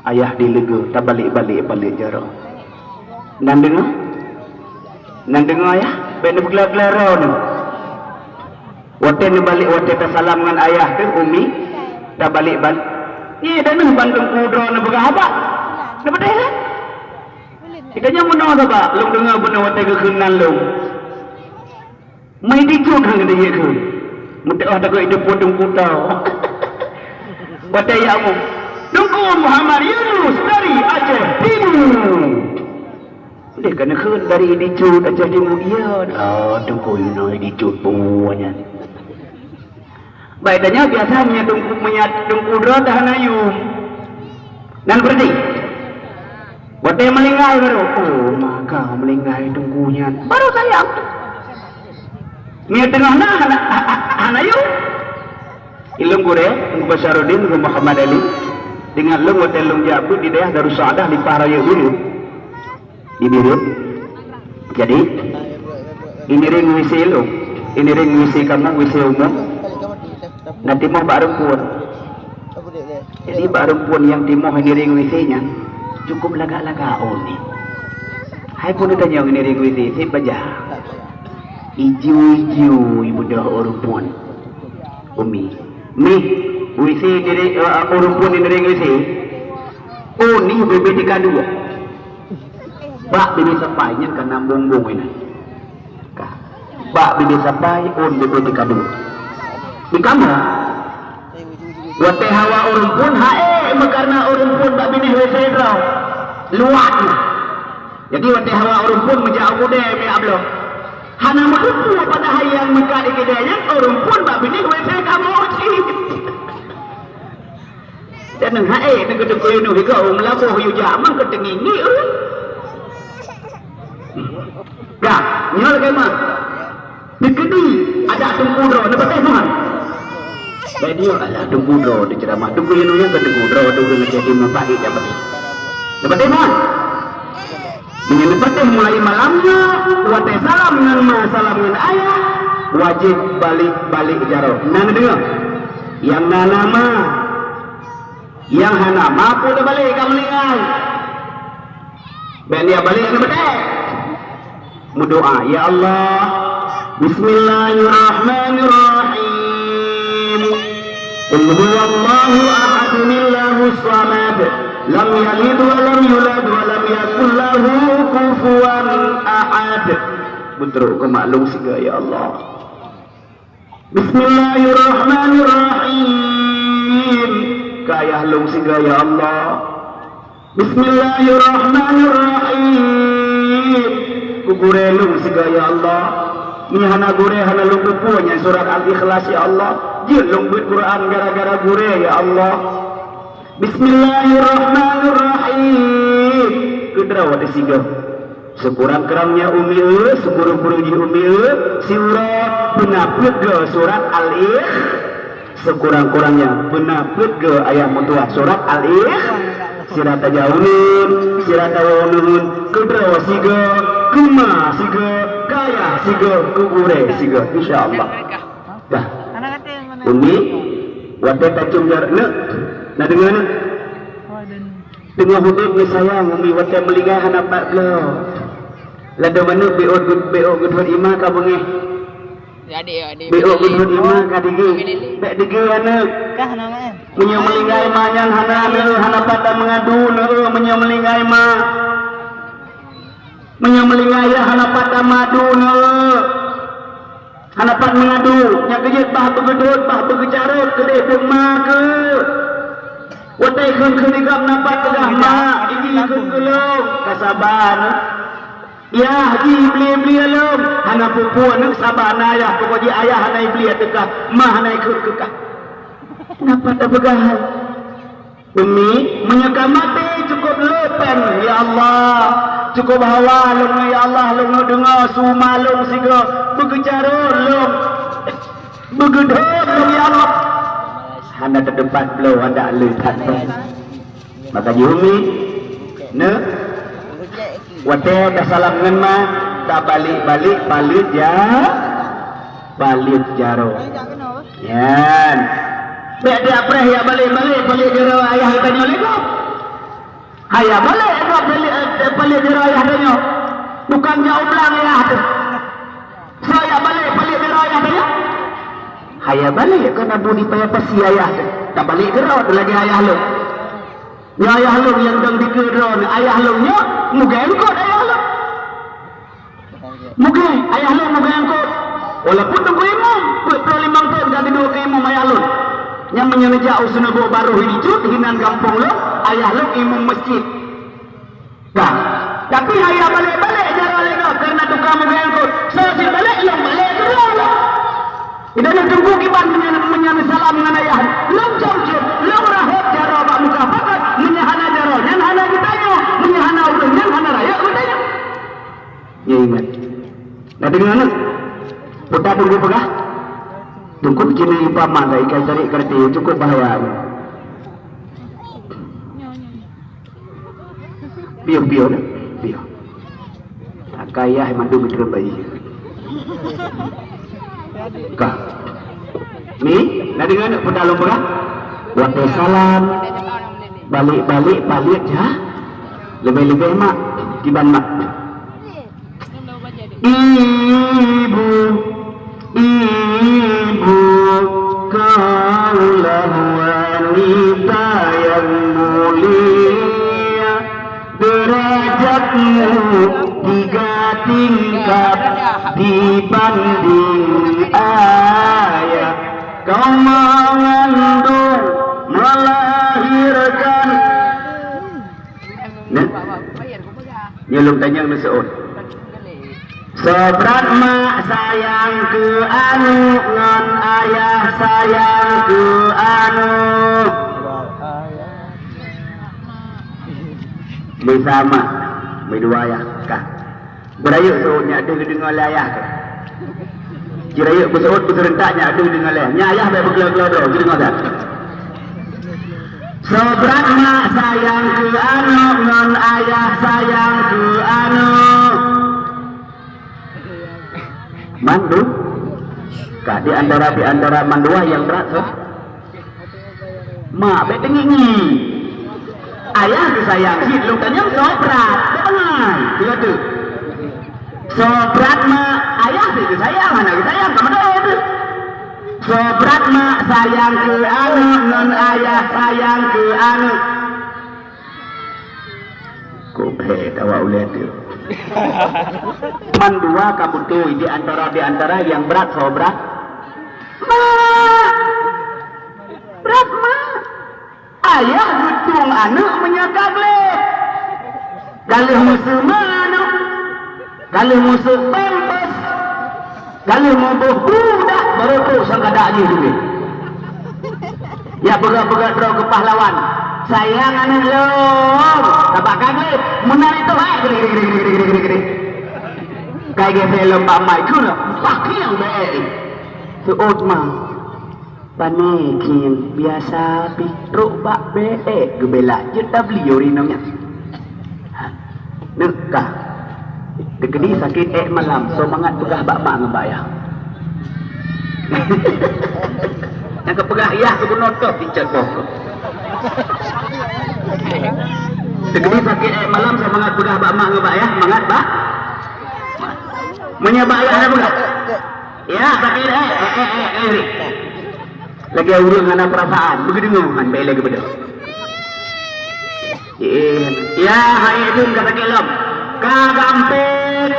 ayah di Lego, tak balik-balik balik jaro. Nan dengar ayah, benda bergelar-gelar ni. Waten balik waten salam dengan ayah tu umi, tak balik-balik. Ni dah nak bandung kudro nak bergahabak, dapat dah kan? Kita jangan menang apa, long dengar benda waten kekenan long. Mai dicun hang dia ke. Mudah ada kau hidup potong putau. Waten ya mu. Dungku Muhammad Yunus dari Aceh Timur. Dia kena keun dari dicun Aceh Timur dia. Dungku Yunus dicun punya. Baik tanya biasanya dungku drone dah nayum. Dan berarti wadah melingkai baru. Oh maka melingkai dungkunya. Baru sayang. Mia tengah nayum. Ilung gure, Basarudin, Muhammad Ali. Dengan lung wadah lung jabut di daerah Darussadah di Paraya dulu. Di biru. Jadi ini ring WC lo. Ini ring WC kamu WC umum. Nanti mau Pak Rumpun. Jadi Pak Rumpun yang timur ini ring WC-nya cukup lagak-lagak ni. Hai pun ditanya ini ring WC, saya baca. Ijo-ijo ibu dah Rumpun. Umi. Mi WC dari Rumpun ini ring WC. Oh ni BBTK 2. Bak bini sapainya kena bumbung ini. Bak bini sapai on BBTK 2. Di kamu wate hawa urun pun hae karena urun pun tak bini WC draw luat jadi wate hawa urun pun menjauh kude me ablo hana mampu pada hayang meka di kedanya urun pun tak bini WC kamu sih dan hae negede kono hika melabuh yu jaman ketengingi dah nyol kemah dikedi ada tungku draw dapat teman. Jadi ala tunggu draw di ceramah tunggu yang ke tunggu draw tunggu jadi mempahit dapat. Dapat teman. Dengan dapat mulai malamnya watai salam dengan salam dengan ayah wajib balik jaro. Nana dengar. Yang nama yang hanama pun dah balik kamu lingai. Ben dia balik dapat. Berdoa ya Allah. Bismillahirrahmanirrahim. Qul huwallahu ahad Allahus samad lam yalid wa lam yulad wa lam yakul lahu kufuwan ahad. Betul ke maklum siga ya Allah. Bismillahirrahmanirrahim. Kaya lung siga ya Allah. Bismillahirrahmanirrahim. Kugure lung siga ya Allah. Ni hana gure hana lung punya surat Al-Ikhlas ya Allah. Jil lung Quran gara-gara gure ya Allah. Bismillahirrahmanirrahim. Kudra wate siga. Sekurang-kurangnya umi sekurang-kurangnya umi surah penaput ke surat Al-Ikh. Sekurang-kurangnya penaput ke ayat mutuah surat Al-Ikh. Sirata jauhin, sirata wonun, kudra siga, kuma siga, kaya siga, kugure siga, insyaallah. Dah. Umi, wate tacung jarak nak dengar nak? Tengah hudud ni sayang, umi wate melingah hanapat lo. Lada mana beot gudhut imah ka bengi? Adik. Beot gudhut imah ka digi. Bek digi anak. Kah nama? Menyo melingai manyan hanapat mengadu menyo melingai ma. Menyo melingai hanapat madu hanapat mengadu nya kejut bah begedut bah begecarut gede pema ke watai keun digam napat tegah ma ini keun kelong kasabar ya haji beli alom hana pupuan nak sabana ya pokok ayah hana beli tegah ma hana keun kekah napat begahan Umi menyeka mati cukup lepen ya Allah, cukup hawa long ya Allah, long dengar suma long siga begejar long begedor long ya Allah. Hana terdepan belum ada lihat. Maka Umi ne wate dah salam ngan mah tak balik balik ya balik jaro yan bek dia preh ya balik jaro ayah tanya lego ayah balik jaro ayah tanya bukan jauh belang ayah tu saya balik jaro ayah tanya ayah balik kena budi payah pasi ayah tu tak balik jaro lagi ayah lu ya ayah lu yang dang dikeron ayah lu nya muga engkot ayah lu muga ayah lu muga engkot walaupun tunggu imam 25 tahun ganti dua ke imam ayah lu yang menyenja usuna baru hijau hinan kampung lu ayah lu imam masjid nah tapi ayah balik jaro lego karena tukang muga engkot saya balik yang balik jaro lu kita nak tunggu kiban menyana salam dengan ayah lu jauh lu rahot jaro bak muka pakat menyahana jaro yang hana ditanya menyahana ulun yang hana raya bertanya ya ingat nah dengan putar tunggu pegah tunggu jenis paman dari ikan cari kerti cukup bahaya biar kaya mandu betul bayi kah ni nah dengan putar tunggu pegah waktu salam balik ya lebih mak kiban mak ibu kaulah wanita yang mulia derajatmu 3 tingkat dibanding ayah kau mengandung melahirkan nyelung tanya meseon sebrat mak sayang ke anu ngan ayah sayang ke anu bersama berdua ayah kah berayuk seorangnya ada dengar ayah kah kirayuk berseorang berserentaknya ada dengar ayah ayah baik berkelau-kelau dengar tak sebrat mak sayang ke anu ngan ayah sayang ke anu mandu kah di antara mandua yang berat so mak baik tengingi ayah disayang si lu tanya sobrat benar dia tu sobrat mak ayah disayang mana disayang kamu dah tu sobrat mak sayang ke anu non ayah sayang ke anu kobe tawa ulet tu mandua kabutu di antara yang berat sobrat berat mak ayah gutung anak menyakak leh galih musuh mana galih musuh pempes galih musuh budak baru tu sangkadak ni juga ya begat-begat draw ke pahlawan sayang anak lo tapak kaget menar itu gede kayak film Pak Mai tu lah pakai yang baik seot mah panekin biasa pitruk bak baik gebelak je tak beli orinamnya nekah dekedi sakit malam semangat pegah bak mak ngebayang yang kepegah ayah ke penonton pincet pokok dekedi sakit malam semangat pegah bak mak ngebayang mangat bak menyebayang ada pegah ya sakit lagi urung dengan perasaan begitu ngohan baik lagi betul ya hai itu kata kelam kagampil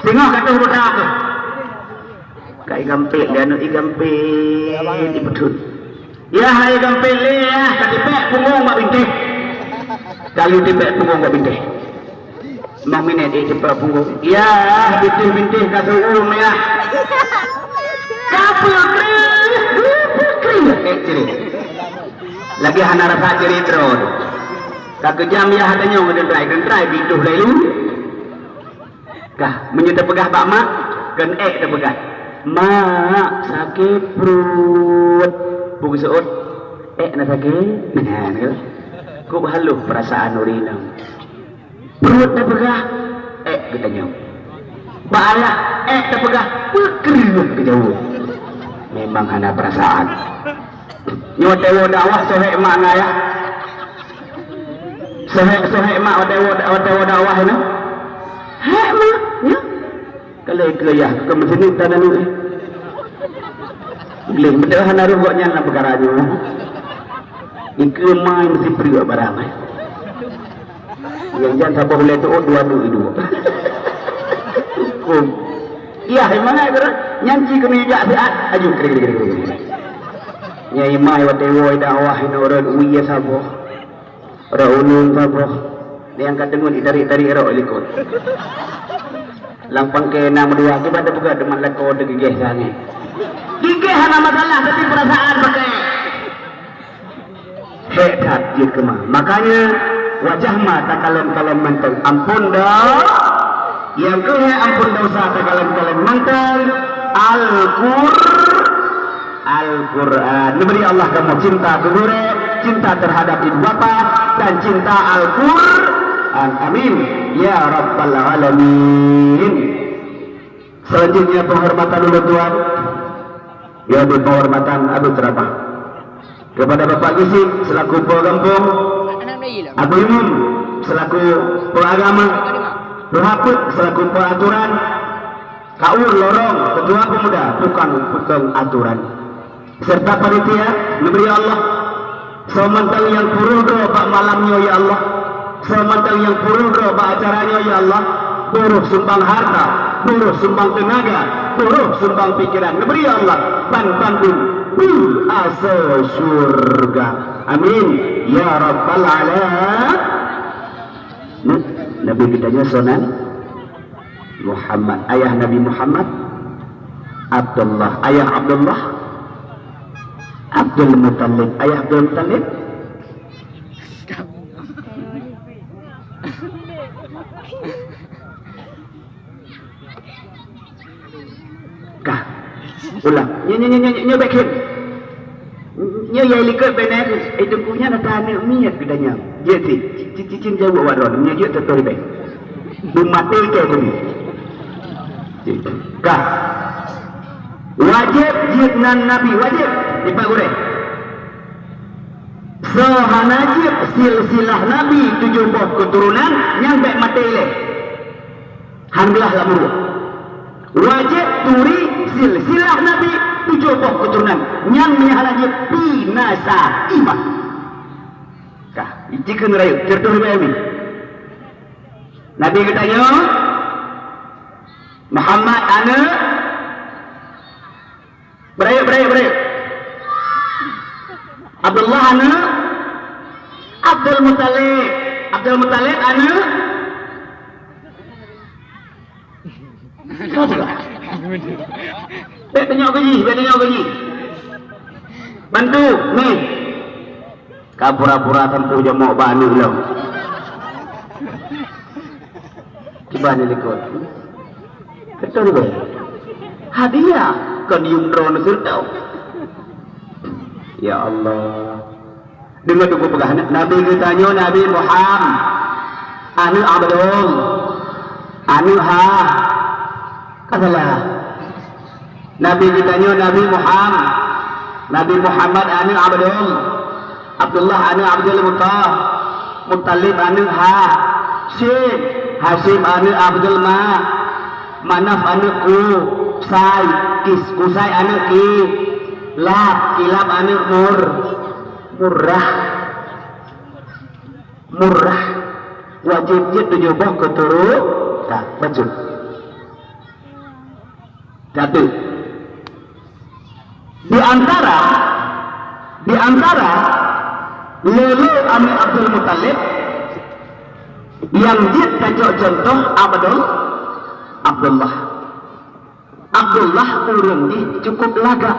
tengok kata huruf apa kai gampil dan igampil di betul ya hai gampil ya katipek punggung mak bintih kalau tipek punggung mak bintih mang minit di tipek punggung ya bintih kasur ya kapul lagi hana rasa cerita kak kejam ya hatanya ngedendrai biduh lalu kah menyudah pegah pak mak kan terpegah mak sakit perut buku seut nak sakit nah ku haluh perasaan urinam perut terpegah katanya pak ayah terpegah kerut kejauh memang hana perasaan nyotewo dakwah sohek mak ngaya sohek mak otewo dakwah ini hek mak ya kelih ke mesin tanah ni gelih betul hana rugoknya lah perkaranya ikut main mesti periuk barang yang jangan siapa boleh tu dua hukum iya memang nyanci kemijak siat aju kering nyai mai watewo dakwah ina orang uya sabo orang unung sabo yang katengun itari ro likut lampang ke nama dua kita ada buka deman leko de gigih sange gigih hana masalah tapi perasaan pakai hebat je kemah makanya wajah mata kalem menteng ampun dah yang ke ampun dosa kalem menteng Al-Quran diberi Allah kamu cinta kegure cinta terhadap ibu bapa dan cinta Al-Quran amin ya rabbal alamin. Selanjutnya penghormatan dulu Tuhan ya penghormatan Abu ceramah kepada Bapak Gisik selaku pengampung Abu Imam selaku pengagama Berhaput selaku pengaturan Kaur Lorong ketua pemuda tukang aturan serta panitia memberi Allah sementara yang puruh doa pak malamnya ya Allah sementara yang puruh doa pak acaranya ya Allah puruh sumbang harta puruh sumbang tenaga puruh sumbang pikiran memberi Allah pan-pandung asa surga amin ya rabbal alamin. Nabi kitanya sonan Muhammad ayah Nabi Muhammad Abdullah ayah Abdullah Abdul Muttalib ayah Abdul Muttalib kah ulang nyo bekin nyo yai likut benar itu punya natane miat bedanya dia cicin jauh waron nyo je tetori be dumate ke gini kah wajib jidnan nabi wajib dipak gure sehanajib silsilah nabi 70 keturunan yang baik mati le hamlah lamur wajib turi silsilah nabi 70 keturunan yang menyahanajib binasa iman kah jika ngerayu cerdoh bami nabi katanya Muhammad ana berayu Abdullah ana Abdul Muttalib ana tengok gaji bantu ni kapura-pura tempuh jemok bani lo tiba ni likut betul ke hadiah kan yung drone surtau ya Allah dengar tu pegah Nabi katanya Nabi Muhammad anu Abdul anu ha katalah Nabi katanya Nabi Muhammad anu Abdul Abdullah anu Abdul Muttalib anu ha Hasim anu Abdul Manaf anu Kusai Kusai anu Kilab anu Murrah wajibnya 70 keturut tak baju satu di antara lele anu Abdul Muttalib yang jid kacau contoh Abdullah urang di cukup laga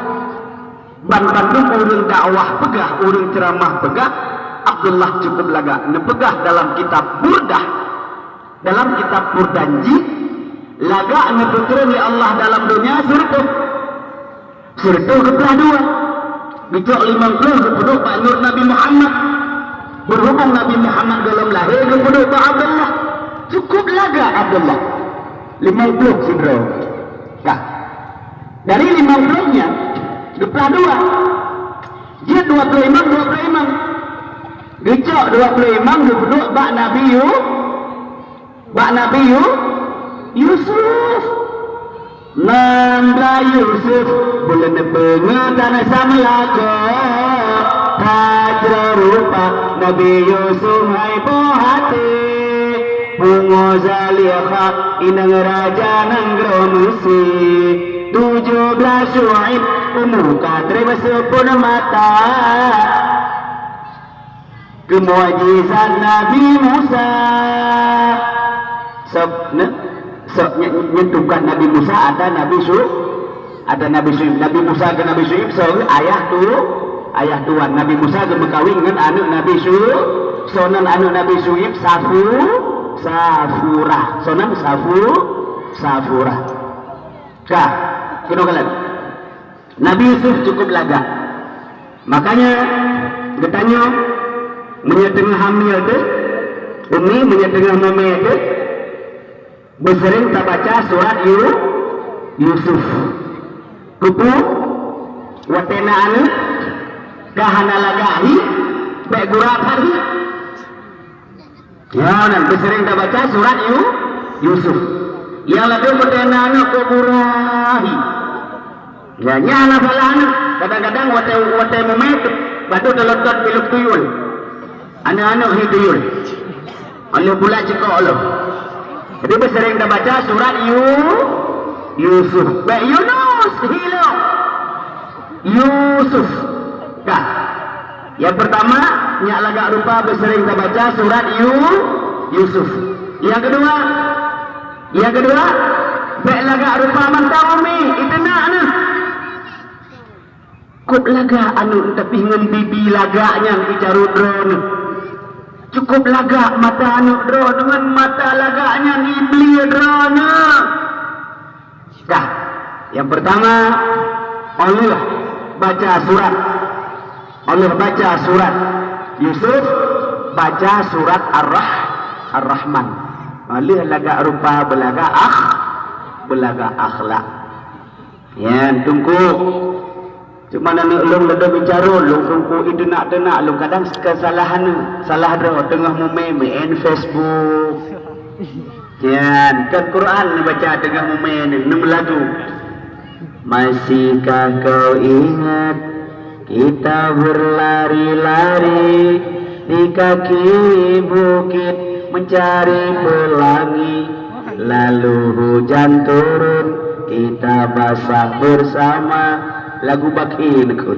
Bandung urang dakwah pegah, urang ceramah pegah, Abdullah cukup laga nepegah dalam kitab Burdah, dalam kitab Burdanji laga neputeun li Allah dalam dunia surga kebelah dua bijak 50 kepeduk Pak Nur Nabi Muhammad berhubung Nabi Muhammad dalam lahir kepeduk Pak Abdullah cukup laga Abdullah 50 sidro nah dari 50 nya kebelah dua dia 20 imam bijak 20 imam kepeduk Pak Nabi Yusuf Nanda Yusuf bulan pengatan sama laga Hajra rupa Nabi Yusuf hai bohati Bungo Zaliha inang raja nanggro Mesir 17 Syuaib umuka terima sepun mata kemuajizat Nabi Musa nyentuhkan Nabi Musa ada Nabi Syuaib Nabi Musa ke Nabi Syuaib ayah tuan Nabi Musa ke berkawin dengan anak Nabi Syuaib sonan anak Nabi Syuaib Safura kah kena kalian Nabi Yusuf cukup laga makanya bertanya menyetengah hamil tu umi menyetengah mame tu bersering tak baca surat Yusuf kupu watena anu kahana lagahi baik gurat hari ya dan bersering tak baca surat Yusuf yang lagi watena anu kuburahi ya nyala balana kadang-kadang wate mumet batu teletot piluk tuyul anak-anak hiduyul Allah pula cekok Allah jadi bersering dah baca surat Yusuf baik Yunus hilang Yusuf dah yang pertama nyak lagak rupa bersering dah baca surat Yusuf yang kedua baik lagak rupa mantau umi itu nak nah kut laga anu tapi ngan bibi lagaknya bicara drone cukup lagak mata anu drone dengan mata lagaknya iblis drone dah yang pertama Allah baca surat Yusuf baca surat Ar-Rahman Allah lagak rupa belaga akhlak ya tunggu cuma nak long dah bicara long tunggu itu nak long kadang kesalahan salah dah tengah main Facebook kan Quran baca tengah main 6 lagu masihkah kau ingat kita berlari-lari di kaki bukit mencari pelangi lalu hujan turun kita basah bersama lagu baki nekut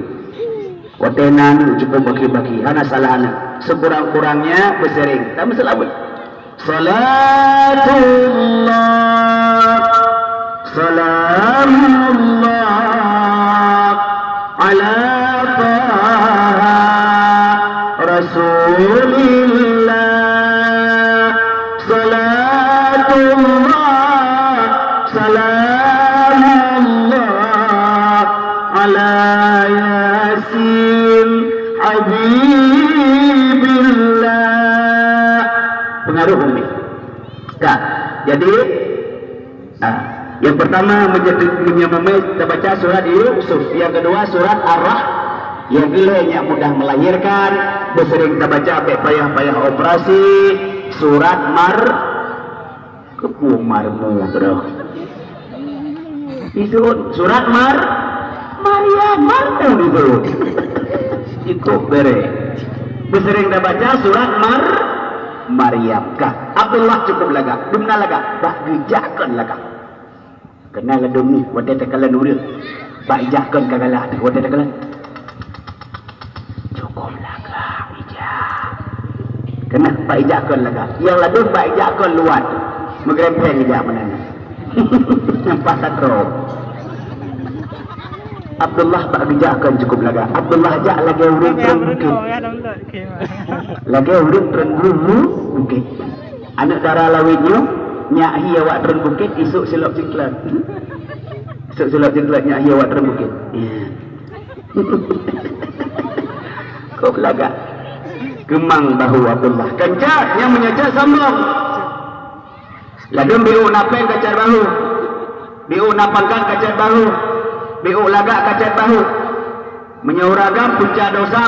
watenan cukup baki hana salah sekurang-kurangnya bersering tak masalah salatullah salamullah ala taha rasulillah salatullah salamullah ala yasin habibillah pengaruh umi kak jadi yang pertama menyamai baca surat Yusuf yang kedua surat Ar-Rahman yang gilanya mudah melahirkan bersering kita baca payah-payah operasi surat marmu bro itu surat Maryam itu itu bere bersering kita baca surat Maryam kah Abdullah cukup laga dumna laga bah gijakan laga kenal demi wadah tekalan urut bah ijakan kagalah wadah tekalan cukup laga ijak kena bah ijakan laga yang lalu bah ijakan luar megrempeng ijak mana nampak sakro Abdullah tak kerja akan cukup laga. Abdullah ajak lagi urut mungkin. Lagi urut terenggu mungkin. Anak darah lawitnya nyak hi awak tereng bukit esok silap jengklat. Esok silap jengklat nyak hi awak tereng bukit. Kau laga. Gemang bahu Abdullah. Kencang yang menyajak sambung. Lagam biu napeng kacat bahu. Biu napangkan kacat bahu. Biu lagak kacat bahu. Menyauragam punca dosa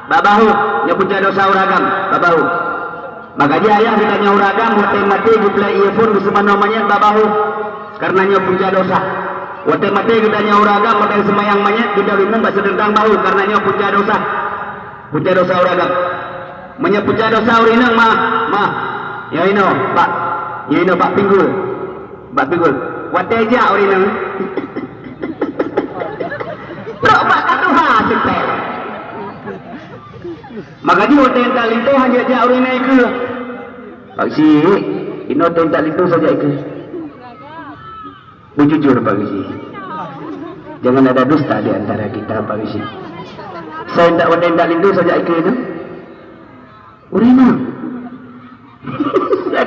babahu. Nya punca dosa uragam babahu. Maka dia ayah kita nyauragam mati gupla earphone bersama namanya babahu. Karenanya punca dosa. Mati kita nyauragam mati semayang manyet kita rinang bahasa tentang bahu karenanya punca dosa. Punca dosa uragam. Menya punca dosa urinang mah. Ya ino pak. Ya ino pak pinggul. Pak pinggul. Wate aja urinang. Bro pak katuha sepel. Maka dia tentak lintu hanya jak urinai ke. Pak si, ino tentak lintu saja ke. Bujujur Pak si. Jangan ada dusta di antara kita Pak si. Saya tak tentak lintu saja ke itu. Urinai.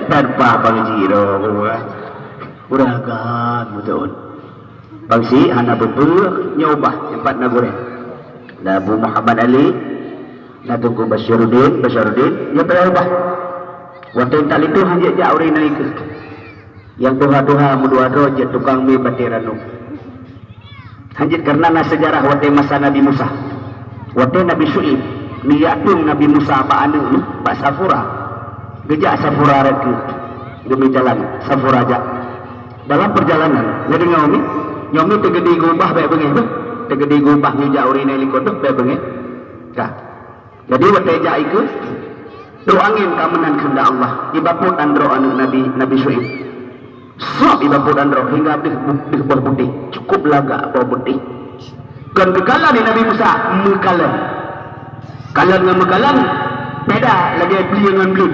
Tanpa Pak si roh. Uragan betul. Pak si hana bubur nyobah tempat nagoreng. Abu Muhammad Ali Natuku Basyaruddin ya berubah. Waktu tak itu hanya jak uri naik. Yang tuha mudua rojet tukang mi batiranu. Hajit karena sejarah waktu masa Nabi Musa. Waktu Nabi Syuib niatung Nabi Musa pak anu pak Safura. Gejak Safura rek demi jalan Safura aja. Dalam perjalanan jadi ngomi tegedi gubah bae bengi tegedi gubah ni jak uri naik kodok bae bengi. Dah. Jadi wateja ikut doangin kamenan kehendak Allah ibaput andro anu Nabi Syuib. Sok ibaput andro hingga di putih cukup laga apa putih. Kan kekalan Nabi Musa mekalan. Kalan dengan mekalan beda lagi beli dengan beli.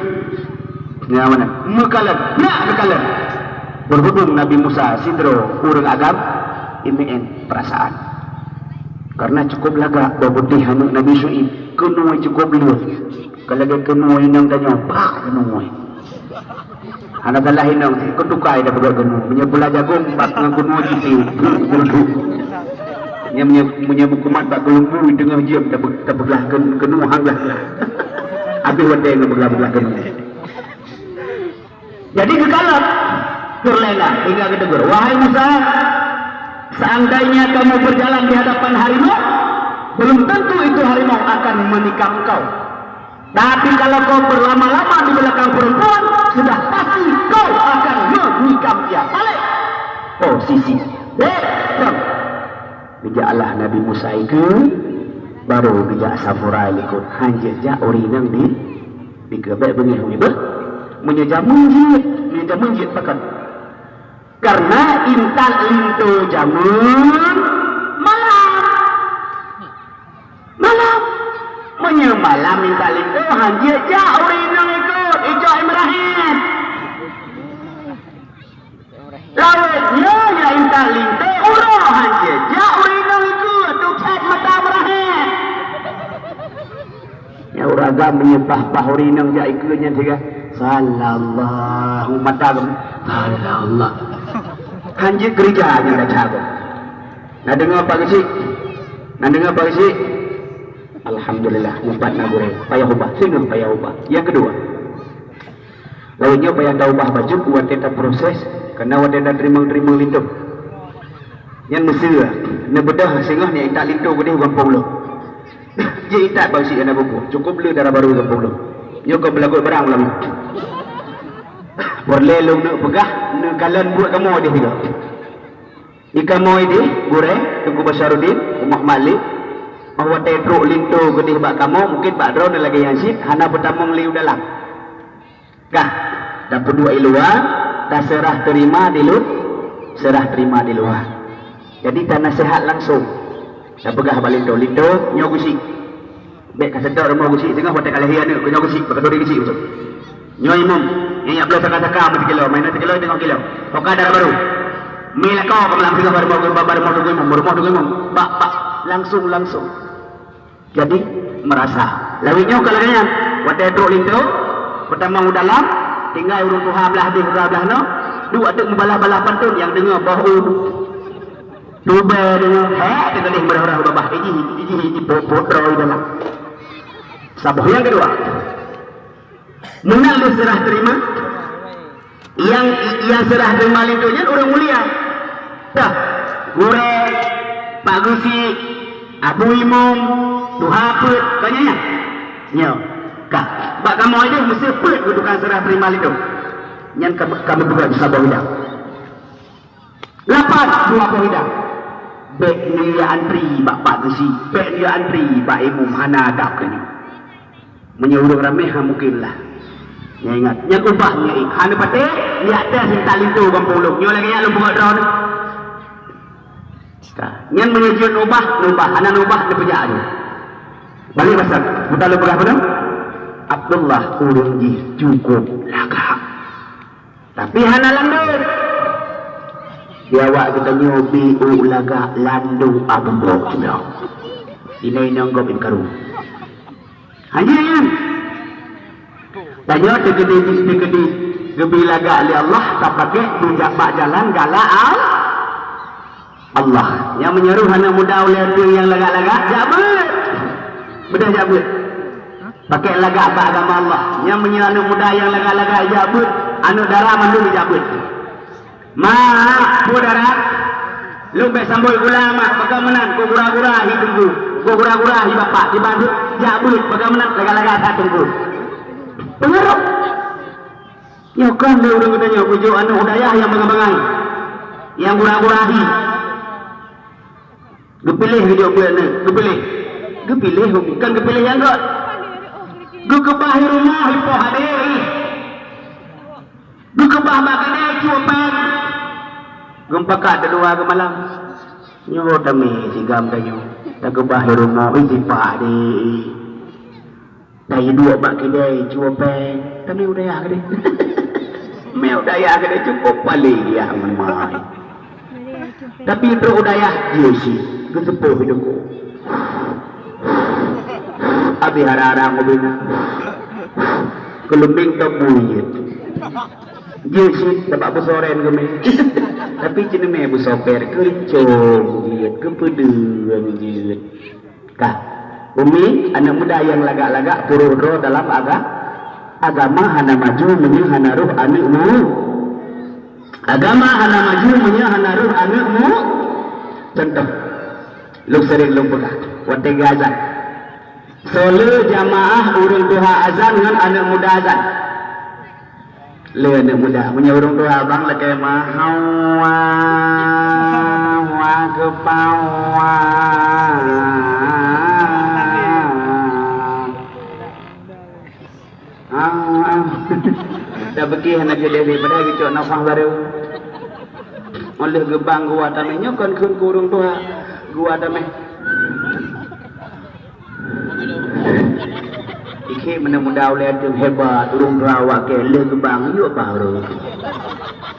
Ni mana? Mekalan. Nak mekalan. Berhubung Nabi Musa sidro urang agam imien perasaan. Karena cukup laga putih anu Nabi Syuib. Kenuai cukup dulu. Kalau dia kenuai nang tanya, pak kenuai. Anak kalah hinang, ketukai dah pegang kenuai. Punya bola jagung, pak dengan kenuai gitu. Punya bukumat pak kelumbu di tengah jam, tak belah kenuai hanglah. Habis wadai yang belah kenuai. Jadi kekalan, terlena hingga ketegur. Wahai Musa, seandainya kamu berjalan di hadapan harimau, belum tentu itu harimau akan menikam kau. Tapi kalau kau berlama-lama di belakang perempuan, sudah pasti kau akan menikam dia. Balik posisi. Bijak Allah Nabi Musa itu baru bijak Safura ikut hanjir jak urinang di gebek bengi hubah menyejam menjit pakan. Karena intan lintu jamun malam menyemalam minta lintu hanjir jak urinang ikut ijak Ibrahim lawetnya ya intan lintu urah hanjir jak urinang ikut tukat mata Ibrahim ya uragam menyepah urinang jak ikutnya tiga sallallahu mata sallallahu hanjir gereja yang dah cabut nak dengar apa sih alhamdulillah empat nagure payah ubah sehingga payah ubah. Yang kedua lainnya payah dah ubah baju buat tetap proses kerana wadah dah terima lintuh yang mesra nak bedah sehingga ni tak lintuh ke dia gampang lu dia tak bau si anak buku cukup lu darah baru gampang lu nyo kau belagut barang lama berlelung nak pegah nak kalan buat kamu dia juga ikan moy dia goreng Tengku Basyaruddin Umar Malik awak tetruk lintu gedih bak kamu mungkin bak drone lagi yang sip hana pertama liu dalam kah dapat dua luar dah serah terima di luar jadi tanah sehat langsung dah pegah balik lintu nyogusi baik kasedok rumah gusi tengah hotel kalahian ni nyogusi bakadori gusi betul nyoy mum yang belah saka-saka 1 kilo main 1 kilo tengok kilo oka darah baru Mila kau kemelang tiga baru bak langsung. Jadi merasa. Lawitnya kalau kalian, waktu itu lintu, pertama dalam, tinggal urung tuha belah di belah no, dua ada membalah pantun yang dengar bau, tuba dengar, kita nih berharap babah ini potro dalam. Sabah yang kedua, menang serah terima, yang serah terima lintunya orang mulia. Dah, gure, Pak Gusi, Abu Imam, Duhaput, kanyanya. Nyo, kak, bak kamu aja mesti put kedudukan serah terima itu. Yang kami juga bisa berhidang. 8 dua berhidang. Bek dia antri Pak Gusi, bek dia antri Pak Imam Hana dak kini. Menyuruh ramai mungkinlah. Ya ingat, yang ubahnya hana pate, lihat dah sinta lintu kampuluk. Nyo lagi yang lumpuh drone. Yang mengajian ubah, hana ubah di penjara. Balik pasal, kita lupa apa? Abdullah urung cukup laga. Tapi hana landur. Dia awak kita nyobi laga landu abang kita. Ini nonggop inkaru. Hanya yang tanya tegedi gebi laga ali Allah tak pakai tunjuk bak jalan gala Allah yang menyeru anak muda oleh yang laga-laga jabut bedah jabut pakai laga bak agama Allah yang menyeru anak muda yang laga-laga jabut anu darah mandu jabut saudara lu be sambul ulama bagaimana ku gura-gura hidungku ku gura-gura hi bapak di Bandung jabut bagaimana laga-laga tak tunggu pengaruh nyokan dia udah katanya pujuk anu udayah yang bangai yang gura-gurahi gepilih video ni gepilih bukan gepilih yang enggak gekebah rumah hipo hadiri gekebah makane cuapan gempakat dua ke malam nyo dami sigam dayo gekebah rumah hipo hadiri dari dua bak kedai cuapan tapi udayah gede me udayah gede cukup balik dia memai tapi itu udayah Yesus kesepuh hidupku abi harara ngobina kelumbing tabuyit Yesus dapat besoren kami tapi jeneme besoper kericong jit kepedean jit kah umi anak muda yang lagak-lagak purudro dalam agama hana maju menyang hana ruh anakmu agama hana maju menyang hana ruh anakmu contoh lu sering lu pegang waktu azan solo jamaah urung duha azan dengan anak muda azan lu anak muda punya urung duha bang lagi mahawa wa kepawa dah pergi hana jadi daripada gitu nafang baru oleh gebang gua tamenya kan kun kurung tuha gua tameh iki muda oleh tu hebat urung rawa ke le gebang yo apa bro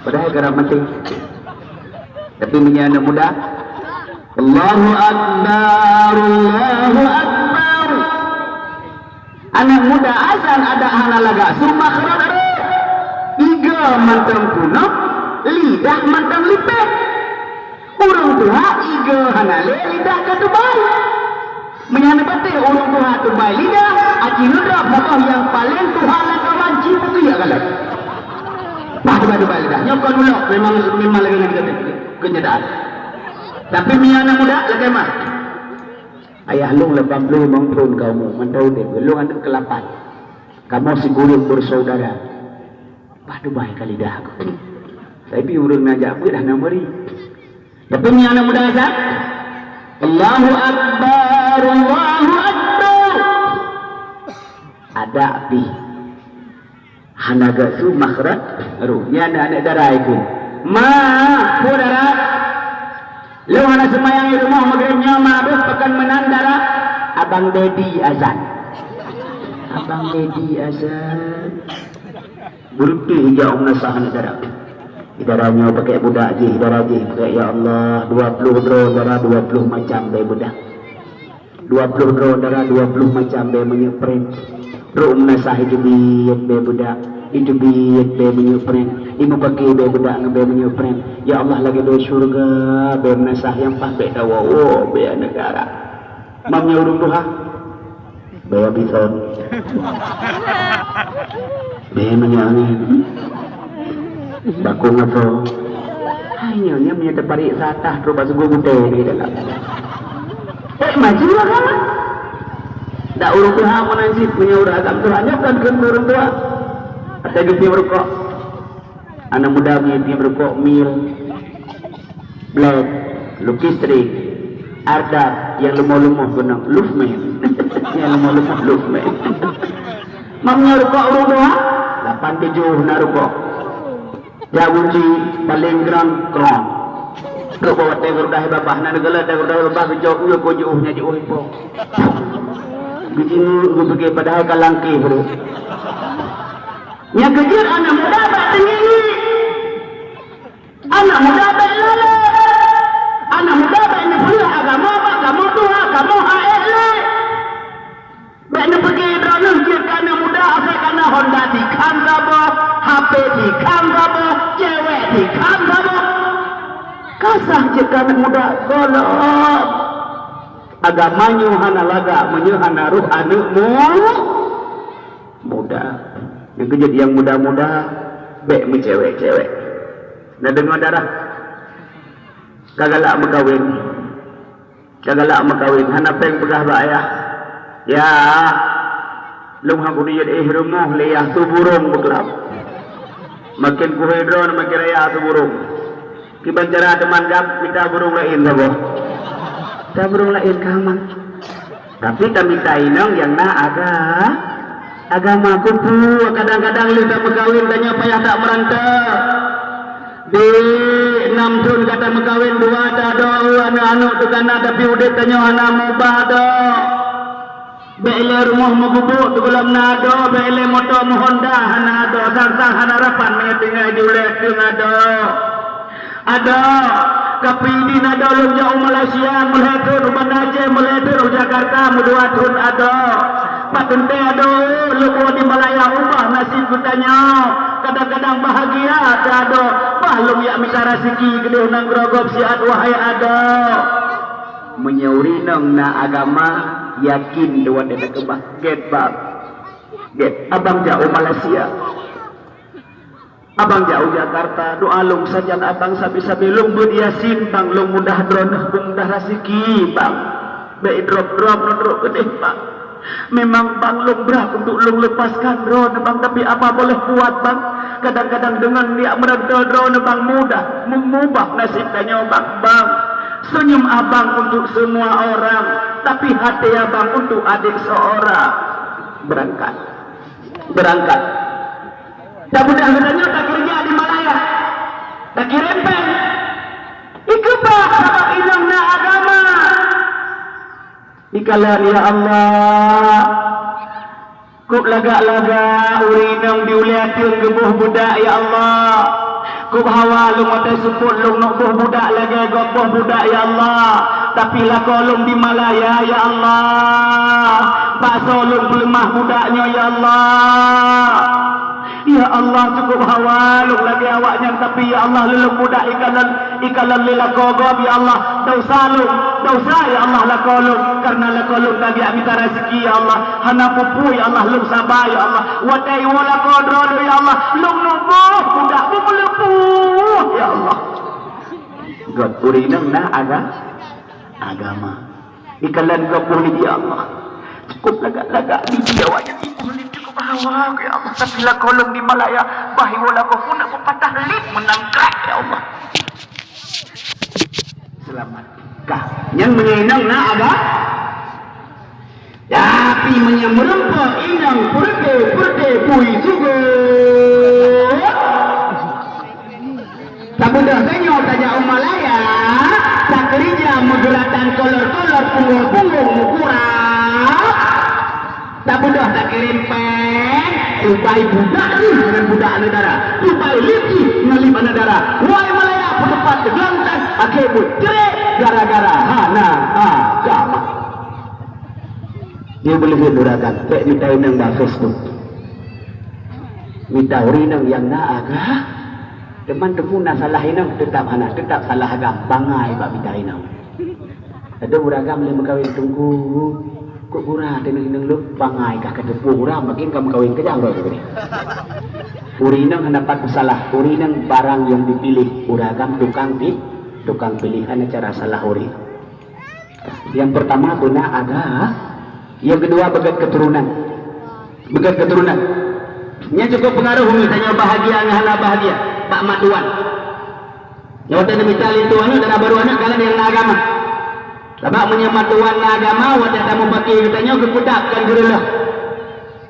padahal gara mati tapi punya anak muda Allahu akbar anak muda azan ada halalaga sumpah kerana iga mantan kuno lidah mantan lipet urung tuha iga hanale lidah katubai menyana batik urung tuha tubai lidah aji nudra pokok yang paling tuha lakawan cipu kaya kalah tubai lidah nyokon dulu memang lagi dengan kenyataan tapi menyana muda lagi mah ayah lu lebam lu mengprun kamu mentau deh lu ada kelapan kamu sigurun bersaudara padu baik kali dah aku tapi urun ngajak aku dah namari tapi ni anak muda azan Allahu akbar ada api hanaga su makhrat ru ya anak darah itu saudara lu hana semayang di rumah maghribnya mabuk pekan menandara abang dedi azan berhenti hijau nasahan darah Idarannya pakai budak je, idara je pakai ya Allah 20 drone darah 20 macam be budak. 20 drone darah 20 macam be menyeprin. Rum nasah itu biat be budak. Itu biat be menyeprin. Ibu pakai be budak be menyeprin. Ya Allah lagi be syurga be nasah yang pas be dawa oh be negara. Mamnya urung doa. Be bison. Be menyangin. Bakung apa? Hanya punya terparik satah terus basuh gudai di dalam. Maju lah kan? Tak urut Tuhan menasib punya uragam Tuhan kan ke urut Tuhan. Ada gitu berkok. Anak muda punya berkok mil, black, lukistri, ardat yang lemah-lemah gunung, lufman, yang lemah-lemah lufman. Mamnya berkok urut Tuhan, 8-7 nak berkok. Jagunci paling gerang kerong. Kau bawa tegur dah babah, nak negala tegur dah babah kejauh uyo kau jauhnya jauh ipo. Begini gue pergi pada kalangki bro. Yang kejar anak muda tak tinggi. Anak muda tak lala. Anak muda tak ini pula agama kamu Tuhan, kamu haile. Benda pergi drone kira anak muda apa karena Honda di kandabo, HP di kandabo, cewek di kandabo. Kasah jika anak muda golok. Agamanya hana laga, hana ruh anakmu muda. Yang kejadian yang muda-muda, baik mencewek-cewek. Nak dengar darah, kagalak makawin, hana peng pegah bayah. Ya, lung aku dia ihramuh liyah tu burung berkelap. Makin kuhidron makin raya tu burung. Kiban cara teman gap minta burung lain sabo. Kita burung lain kamang. Tapi kami tainong yang na agama kupu. Kadang-kadang lihat berkawin tanya payah tak merantau. Di 6 tahun kata berkawin 2 ada anak-anak tu kan tapi udah tanya anak mubah ada. Bele rumah mabubuk tu dalam nado, bele motor Honda nado, sang-sang harapan menyetinggai julek tu nado. Ada kapidi nado lu jauh Malaysia, meletur Bandar Aceh, meletur Jakarta, mudua tun ada. Patente ada lu di Malaya ubah nasib kutanya. Kadang-kadang bahagia ada. Bahlum ya minta rezeki gede nang grogop siat wahai ada. Menyauri nang na agama yakin dua dena kebah get bab get abang jauh Malaysia abang jauh Jakarta doa lung saja abang sabi-sabi lung bud yasin bang lung mudah dronah mudah rasiki bang baik drop gede bang memang bang lung berat untuk lung lepaskan drone bang tapi apa boleh buat bang kadang-kadang dengan dia merental drone bang mudah mengubah nasibnya bang senyum abang untuk semua orang tapi hati abang untuk adik seorang berangkat tak mudah-mudahnya tak kerja di Malaya tak kirempeng ikubah sabak inang na agama ikalan ya Allah kuk laga-laga urinang diuliatin gebuh budak ya Allah kub hawa lu mata support lu nak buh budak lagi gopoh budak ya Allah tapi lah kolong di Malaya ya Allah bakso lu pelemah budaknya ya Allah ya Allah cukup hawa lu lagi awaknya tapi ya Allah lu budak ikalan lila kogob ya Allah dosa ya Allah lah kolong karena lah kolong tadi minta rezeki ya Allah hana pupu ya Allah lu sabar ya Allah watai wala kodron ya Allah lu nubuh budak melepuh ya Allah God urinang na agama ikalan gopoh ni ya Allah cukup lagak ni dia wajah ibu ni cukup hawa ya Allah tapi lah kolong di Malaya bahi wala ko pun aku patah lip menangkap ya Allah selamat kah yang menyenang na tapi menyemurempah inang purde pui sugo tak mudah kenyo tanya Malaya tak kerja muduratan kolor-kolor punggung mukurap Tak budak tak kirim pen. Tupai budak ni dengan budak negara. Tupai lipki dengan lip negara. Wai Malaya penepat kegelantan. Akhir pun cerai gara-gara hana agama. Dia boleh hidurakan. Kayak minta inang dah Facebook. Minta urinang yang naaga. Teman-teman nak salah inang tetap anak. Tetap salah agam. Bangai bak minta inang. Ada beragam boleh berkahwin tunggu. Kok murah tenang-tenang lu bangai kah ke depu murah makin kamu kawin kejang loh ni. Urinang dapat bersalah. Urinang barang yang dipilih. Uragam tukang pilihan cara salah uri. Yang pertama guna aga. Yang kedua begat keturunan. Begat keturunan. Nya cukup pengaruh umi tanya bahagia ngahana bahagia. Pak Matuan. Jawatan misal itu anu dan baru anak kalian yang agama. Sebab menyemat tuan agama wadah tamu pakai katanya kepudakkan gerelah.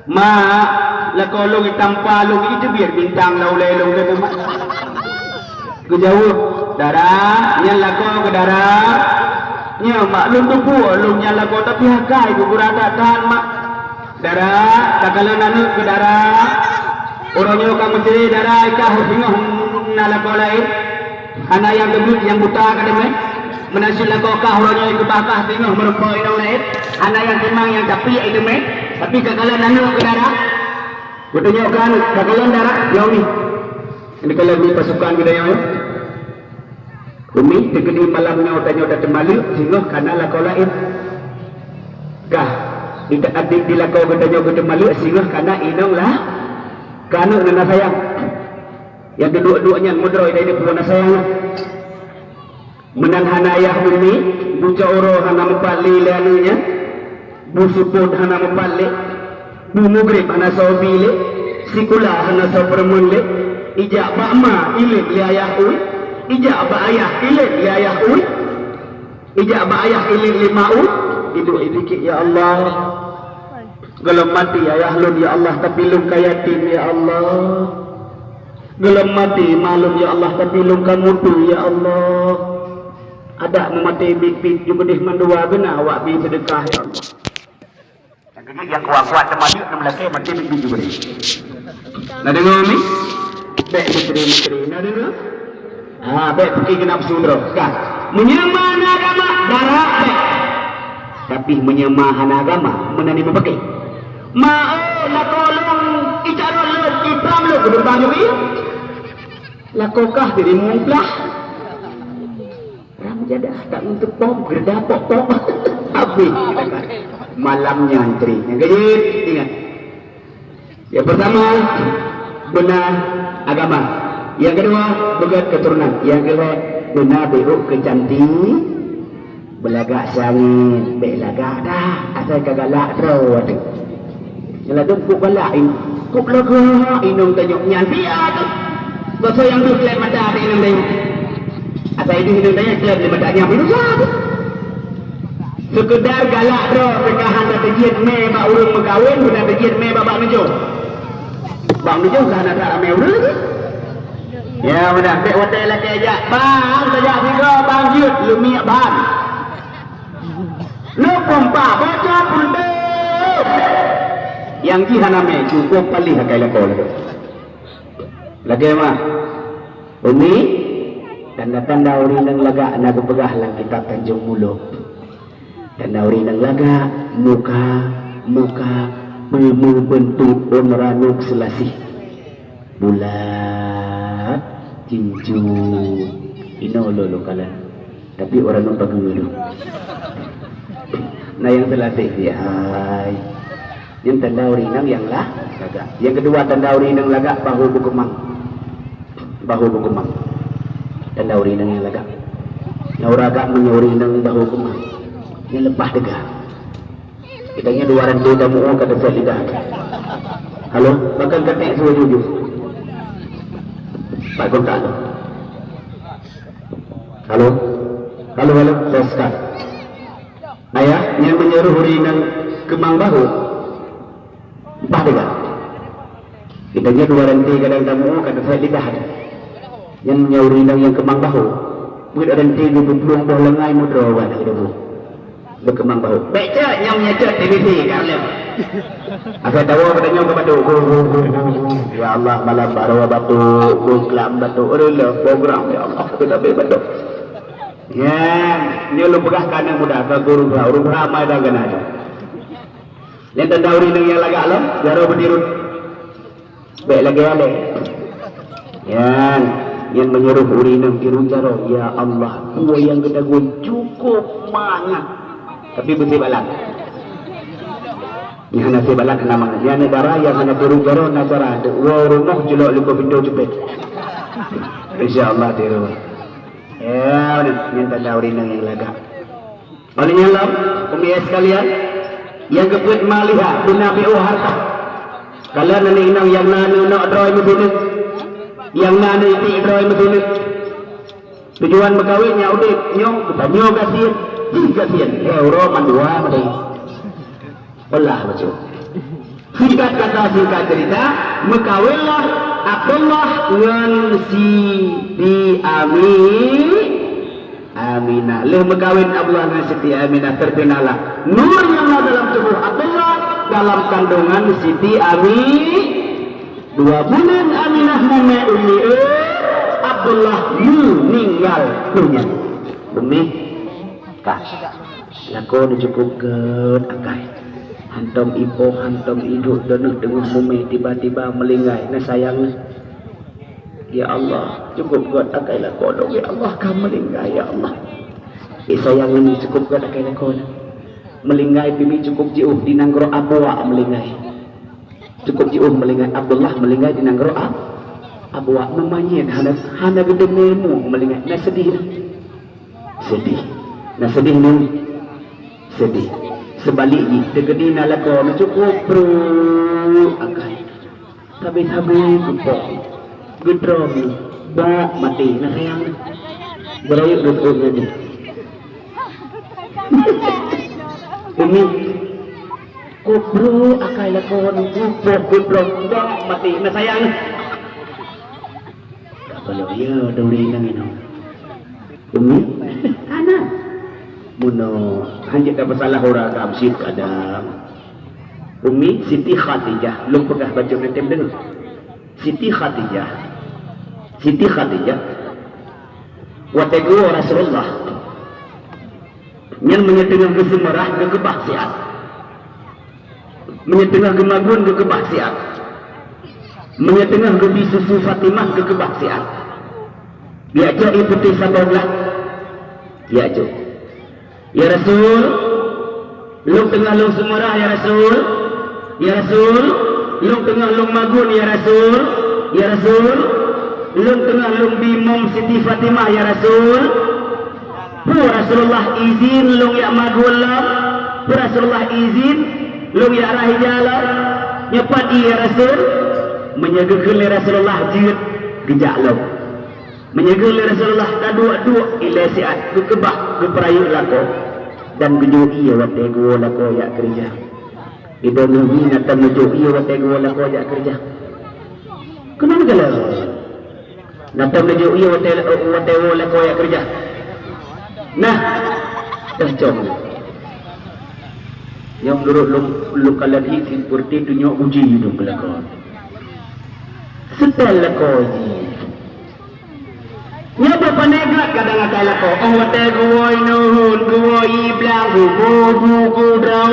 Mak lakolong tanpa long itu biar bintang laulelong ke mak. Kejauh darah nya lako ke darah. Nya mak lung tupu lung nya lako tapi hakai ku berada tahan mak. Darah kakalan anu ke darah. Orangnya kamu ceri darah ikah hingga nalako lain. Anak yang gebut yang buta kadang menasil lakokah orangnya ikut bakah tengok merupakan inang lain. Anak yang timang yang tapi itu tapi kekalan anu ke darah. Bertunjukkan kekalan darah yang ni. Ini kalau ni pasukan kita yang umi tegedi malamnya otanya datang malu sehingga karena lakau lain. Kah tidak ada di lakau katanya datang malu sehingga karena inang lah. Karena nana sayang. Yang kedua-duanya mudroi dari puan sayang. Menan hanayah umi buca oro hana mempali lalunya busupud hana mempali bu mugrib hana saubile sikula hana saupermunle ijak bakma ilik liayah uy ijak ba ayah ilik liayah uy ijak ba ayah ilik lima uy itu dikit ya Allah gelam mati ayah lun ya Allah tapi lun kayatim ya Allah gelam mati malum ya Allah tapi lun kamutu ya Allah. Ada memati bit-bit juga deh mendua gena awak bi sedekah ya Allah. Yang kuat-kuat termaju nak melaki mati bit-bit juga deh. Nak dengar ni? Baik menteri-menteri nak dengar? Baik pergi ke nafsu terus kan. Menyembah agama darah baik. Tapi menyembah agama menani mempakai. Mau nak tolong icarol Islam lu berubah juga. Lakokah diri mumplah. Jadah tak untuk pom gerdapok pom habis malamnya antri yang kejir ingat yang pertama benar agama yang kedua begat keturunan yang kedua benar beruk kecantik belagak sangin belagak dah asal kagalak terus ada kalau tu kuk balain kuk laga inung tanyuk nyan biar tu pasal yang tu klaim ada inung tanyuk atau itu hidup saya klaim lima taknya berusaha sekedar galak roh pekahan dan terjid me bak urung megawin dan terjid me babak nejo bang nejo kan ada ramai urung ya benar dek hotel lagi aja bang sajak tiga bang jut lumi ban lu pompa baca punde yang jihaname cukup palih hakai lakau lagi mah umi tanda-tanda urinang laga na gubagah lang kitab Tanjung Mulo. Tanda urinang laga muka berbentuk onranuk selasih bulat cincu inolo lo kala tapi orang nuk bagulu nah yang selasih dia yang tanda urinang yang laga yang kedua tanda urinang laga bahu bukumang tanda urinang yang laga nauraga menyurinang bahu kumang yang lepas degah kitanya dua rantai damu kata saya lidah halo bahkan ketek suruh jujur Pak kontak halo saya sekat ayah yang menyuruh urinang kemang bahu lepas degah kitanya dua rantai kadang damu kata saya lidah yang nyauri nang yang kemang bahu buat ada nanti 20 buah lengai mudra wan ada bu berkembang bau. Baca nyom nyecet TV kan le. Akan tahu pada nyom ke batu. Ya Allah malam baru batu, kelam batu. Allah program ya Allah kita be batu. Ya, ni lu pegah kana muda ke guru ramai dah kena. Yang tendawri nang yang lagak lo, jaro berdirut. Baik lagi ale. Yang menyuruh urinang tiru jaro, ya Allah, gua yang kita gua cukup banyak. Tapi betul balang. Yang hana si balang nama, yang negara yang hana tiru jaro negara. Gua rumah jelok lupa pintu cepet. Insya-Allah tiru. Ya, yang tendawri nang yang lagak. Oleh yang lam, pemirsa sekalian, yang kebut maliha binabi harta. Kalau nani inang yang nani nak droi musulit, yang nani ti droi musulit. Tujuan berkawinnya udik nyong bertanyo kasihan, kasihan. Euro mandua mati. Allah betul. Singkat kata singkat cerita, berkawinlah Abdullah dengan Siti Aminah. Leh berkawin Abdullah dengan Siti Aminah terkenalah nur yang ada dalam tubuh Abdullah dalam kandungan Siti Aminah. 2 bulan Aminah mume uli Abdullah meninggal dunia. Bumi kah lakon cukup ged akai. Hantam ipo hantam induk denuk dengan mume tiba-tiba melinggai na sayang. Ya Allah, cukup buat akai lakon. Ya Allah, kamu melinggai ya Allah. Sayang ini cukup buat akai lakon. Melinggai bimi cukup jauh di nanggro abwa melinggai. Cukup jauh melinggai Abdullah melinggai di nanggro abwa namanya hana gede nemu melinggai. Na sedih. Na sedih ni. Sedih. Sebaliknya tegedina lakon cukup bro akai. Tapi gepok. Gedrom ba mati na sayang. Berayuk betul ni. Umi kubro akai lakon gudrom ba mati na sayang. Kalau ya duri nang ino. Umi ana muno hanjit ka masalah ora ka masjid ada. Umi Siti Khadijah lu pernah baca mentem dengar. Siti Khadijah wategu Rasulullah yang menyetengah kesemerah ke kebaksian, menyetengah gemagun ke kebaksian, menyetengah ke bisusu Fatimah ke kebaksian. Dia ajak ikuti sabablah. Dia ajak. Ya Rasul, lu tengah lu semerah ya Rasul. Ya Rasul, lu tengah lu magun ya Rasul. Ya Rasul, lu tengah lu bimom Siti Fatimah ya Rasul. Pu Rasulullah izin lu ya magun lah. Pu Rasulullah izin lu ya rahi jalan. Nyepat ya Rasul. Menyegel Rasulullah jid gejak lu. Menyegel Rasulullah dua-dua ilasiat kebah keperayu lako dan geju iya wate go lako ya kerja. Ibu nuhi nata meju iya wate go lako ya kerja. Kenapa kalau nata meju iya wate go lako ya kerja. Nah, dah jom. Yang luruk lu kaladi seperti dunia uji hidup lako. Setel lako ini. Nya bapa negat kadang-kadang lako. Oh wate goi nuhun goi blang bu drau.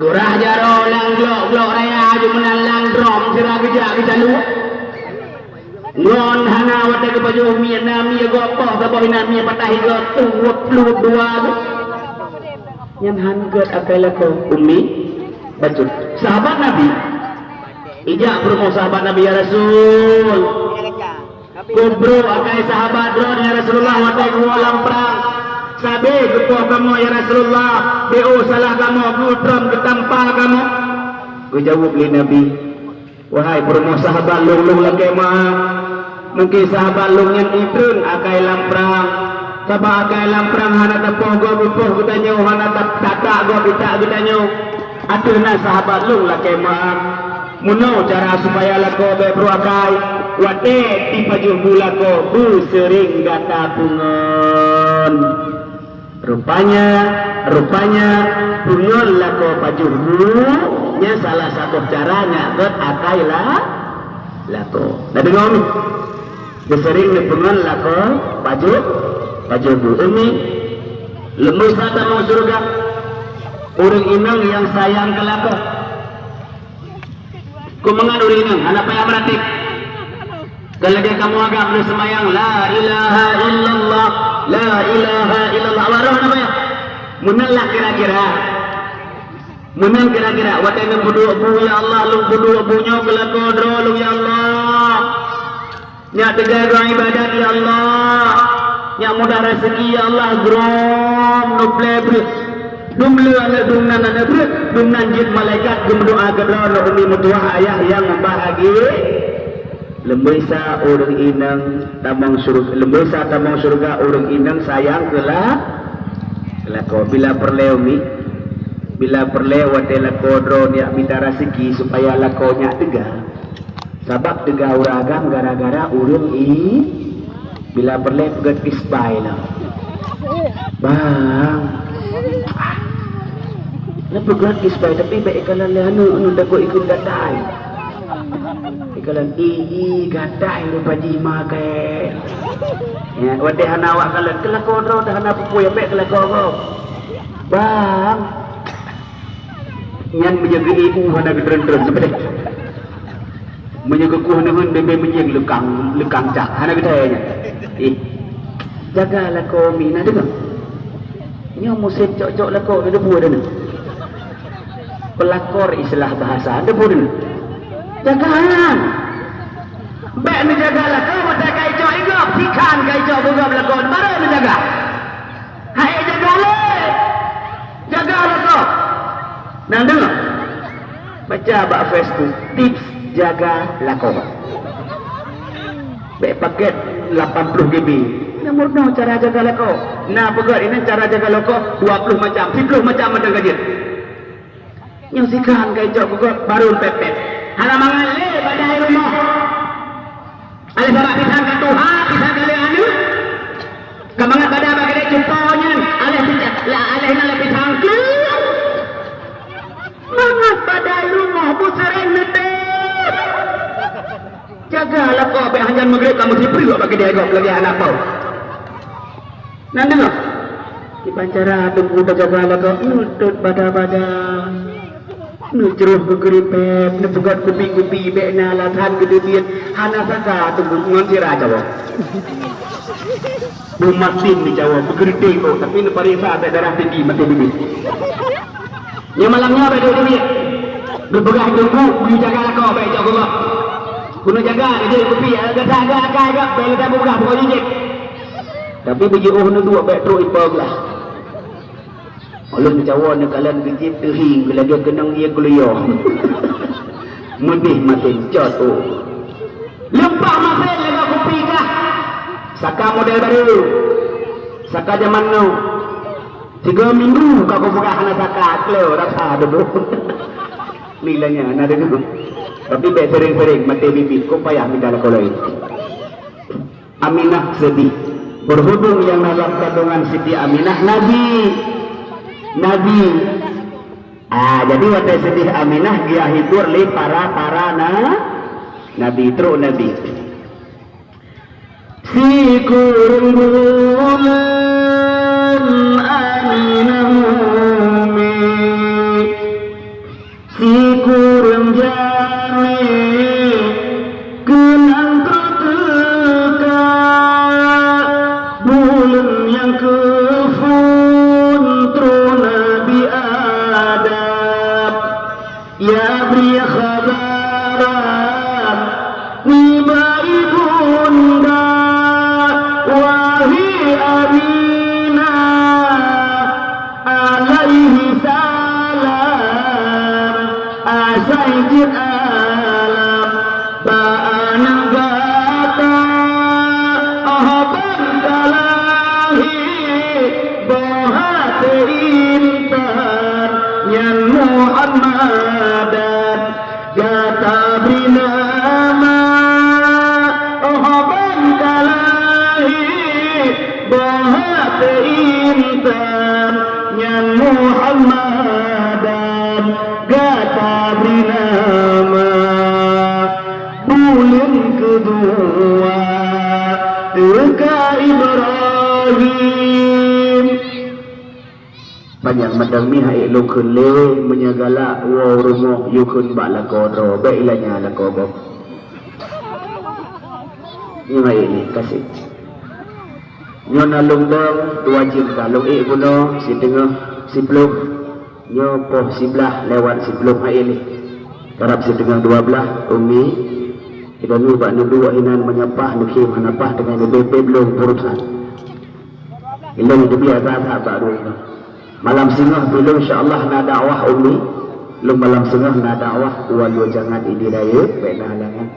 Durah jaro lang glok raya aju menang lang drom sira geja lu. Ngon hana wate ke baju mi nami go po ke boy nami patahi go tuwap lu dua. Yang hanggot akai lako ummi bacut. Sahabat Nabi. Ijak promo sahabat Nabi ya Rasul. Kubro akai sahabat drone ya Rasulullah watai gua lamprang. Sabe gepo kamu ya Rasulullah. BO salah kamu gudrom ketampal kamu. Gua jawab li Nabi. Wahai promo sahabat lung lagi mah. Mungkin sahabat lung yang idrun akai lamprang. Sabah akai lamprang hana tepoh gua bupoh kita nyu hana tata gua kita nyu. Aduhna sahabat lung lagi mah. Muno cara supaya lako bebro akai wate di pajuh bulako bu sering gata pungon. Rupanya rupanya punul lako pajuhu nya salah satu caranya ket akailah lako. Dah dengar ni? Dia sering ni punul lako pajuhu. Ini lembu sata mau surga. Orang inang yang sayang ke lako. Kumangan orang inang, anak payah meratik. Kalau dia kamu agak boleh semayang la ilaha illallah, la ilaha illallah. Warah apa ya? Menang kira-kira. Menang kira-kira. Wadah yang berdoa bu ya Allah, lu berdoa bunyo kelakon lu ya Allah. Nya tegar doa ibadat ya Allah. Nya mudah rezeki ya Allah. Grom no plebre. Dum lu ala dum nan ada bre, dum nan jin malaikat dum doa kedua no umi mutua ayah yang bahagia. Lembesa orang inang tamang surga, lembesa tamang surga orang inang sayang kelako. Bila perleumi, bila perlewat lako dron ya minta rezeki supaya lakonya tegak. Sebab tegak uragam gara-gara orang bila perle pegat ispai lah. Bang, nak pegat ispai tapi baik kalau anu dah kau ikut gadai. Ikalan gadai lupa jima ke. Ya, wadah hana awak kalan kelako dro dah hana pupu ya baik kelako kau. Bang, nyan menjaga ibu hana gedren-gedren seperti. Menjaga ku hana bebe menjaga lekang cak hana gedainya. Jagalah kau mina dengar. Nyo musim cok-cok lako ada buah dah. Pelakor istilah bahasa ada buah. Jangan. Baik menjagalah kau mata kaico igap sikan kaico bunga belakon baru menjaga. Hai jagalah. Jagalah kau. Nang dengar. Baca bak Facebook tips jaga lakon. Baik paket 80 GB. Nomor no cara jaga lakon. Nah pegat ini cara jaga lakon 20 macam, 10 macam ada gadget. Yang sikan kaico bunga baru pepet. Halaman le badai rumah. Ale sama pisang ke Tuhan, pisang ke anu. Kamangat badai bagi jumponya. Ale sejak lah ale nale pisang ke. Mangat badai rumah bu sering nete. Jagalah kau be hanjan maghrib kamu sipri kok bagi dia gop lagi anak kau. Nanti no. Di pancara tunggu jagalah kau nutut badai-badai. Nujuruh kegeripet, nebugat kupi-kupi, bekna latan kedebian, hana saka tunggu nganti raja wak. Bumatin di Jawa, begerite kok, tapi neparisa ada darah tinggi mati bibit. Yang malamnya apa dia bibit? Berbegah tunggu, kuyu jaga kau, baik jaga kau. Kuno jaga, dia kupi, agak-agak, baik kita buka, pokoknya jik. Tapi bagi orang dua baik teruk ipag lah. Oleh Jawa ni kalian kecil terhing bila dia kenang dia kuliah. Mudih makin jatuh. Lupa makin lega kopi kah? Saka model baru. Saka zaman now. 3 minggu kau buka hana saka kelo rasa dulu. Nilainya ada dulu. Tapi baik sering-sering mati bibit kau payah minta kalau itu. Aminah sedih. Berhubung yang dalam kandungan Siti Aminah Nabi. Jadi waktu sedih Aminah dia hibur li para Nabi terus Nabi. Si kurung bulan Aminah umi, si kurung jami kenang terteka bulan yang kefun Nabi Adam ya beri khabaran nibai bunda wahai Aminah alaihi salam asaijin alam ba'ana gata ahaban kalahi bohate intan yang Muhammadan gata brinama ahaban kalahi bohate intan yang Ramadan Gata beri nama bulan kedua Teka Ibrahim banyak madami hai lokun le menyagala wa rumah yukun ba la kodro bailanya la kobo ini ini kasih nyo nalung dong wajib kalung puno si tengah si peluk nyo poh si belah lewat si peluk hai ni karab si tengah dua belah umi kita nu ba nu dua hinan menyapah nu khim hanapah dengan BP belum urusan ilmu tu biasa tak baru malam sengah belum insyaallah na dakwah umi lum malam sengah na dakwah wal jangan idi raya baik na halangan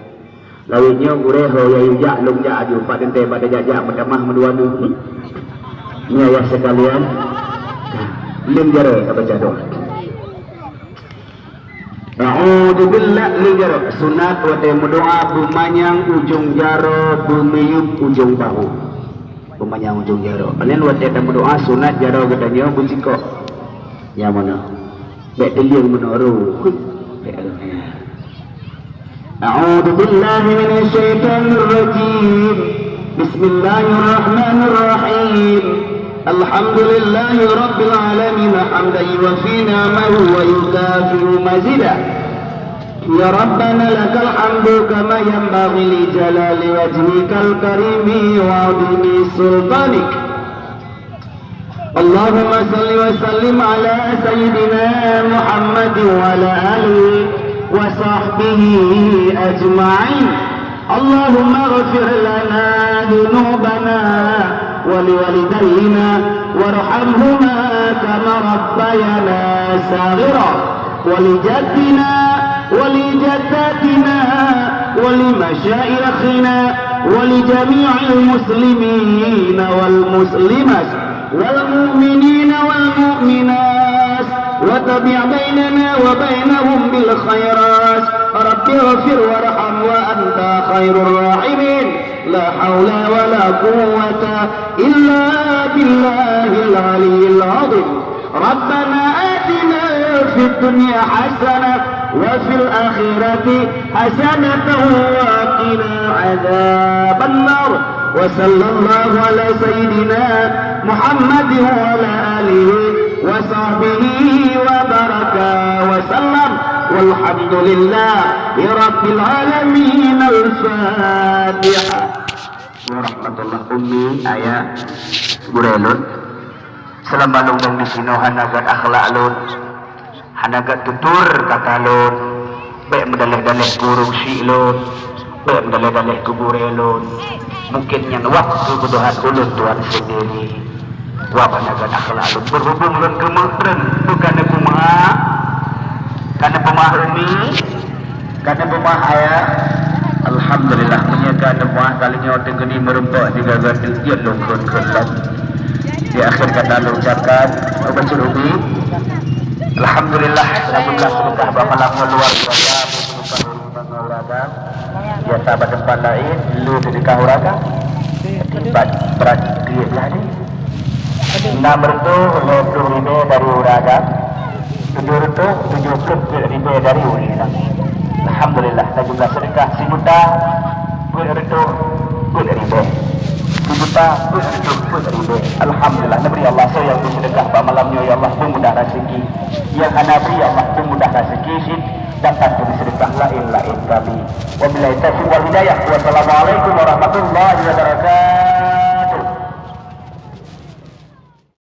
lawitnya gure ho ya yujak lum ja aju pak dente pada jajak mendamah menduanu ni ayah sekalian lim jara baca doa a'udzu billahi min jara sunat wa doa bumanyang ujung jaro bumiyuk ujung bahu pemanyang ujung jaro. Kalian wajib dan berdoa sunat jaro katanya buciko. Yang mana? Baik teliang menaruh. A'udzu billahi minasy syaithanir rajim. Bismillahirrahmanirrahim. Alhamdulillahi rabbil alamin hamdan yuwaffi ni'amahu wa yukafi'u mazidah. Ya Rabbana lakal hamdu kama yanbaghi li jalali wajhikal karimi wa 'azimi sultanik. Allahumma salli wa sallim ala sayyidina Muhammad wa ala alihi wa sahbihi ajma'in. Allahumma ighfir lana dhunubana wa liwalidayna warhamhuma kama rabbayana saghira wa lijaddina ولجداتنا ولمشايخنا ولجميع المسلمين والمسلمات والمؤمنين والمؤمنات وتبع بيننا وبينهم بالخيرات رب اغفر وارحم وأنت خير الراحمين لا حول ولا قوة إلا بالله العلي العظيم ربنا آتنا في الدنيا حسنة وفي الآخرة حسنة وقنا عذاب النار وصلى الله على سيدنا محمد وعلى آله وصحبه وبارك وسلم والحمد لله رب العالمين الفاتحة ورحمة الله أمي آيات برelun selamat long di sino hanagat akhlak lun hanagat tutur kata lun baik medalih-dalih kurung si lun baik medalih-dalih kubure lun mungkin yang waktu kebutuhan ulun Tuhan sendiri wah hanagat akhlak lun berhubung lun kemudren bukan pemah karena pemah umi karena pemah ayah alhamdulillah menyakan pemah kalinya tenggeni merempak di gagal dia lun kun di akhir kata Allah ucapkan baca Umi alhamdulillah alhamdulillah sedekah bamalam luar biasa sedekah ya sahabat tempat lain lu sedekah uraga tibat berat dia jadi nomor tu 20 ribu dari uraga 70 ribu dari uraga alhamdulillah jumlah sedekah 1 juta 10 ribu juta alhamdulillah nabri Allah saya yang bersedekah pada malamnya ya Allah pemudah rezeki yang nabri ya Allah pemudah rezeki dapat bersedekah lain kami wabillahi taufiq wal hidayah wassalamualaikum warahmatullahi wabarakatuh.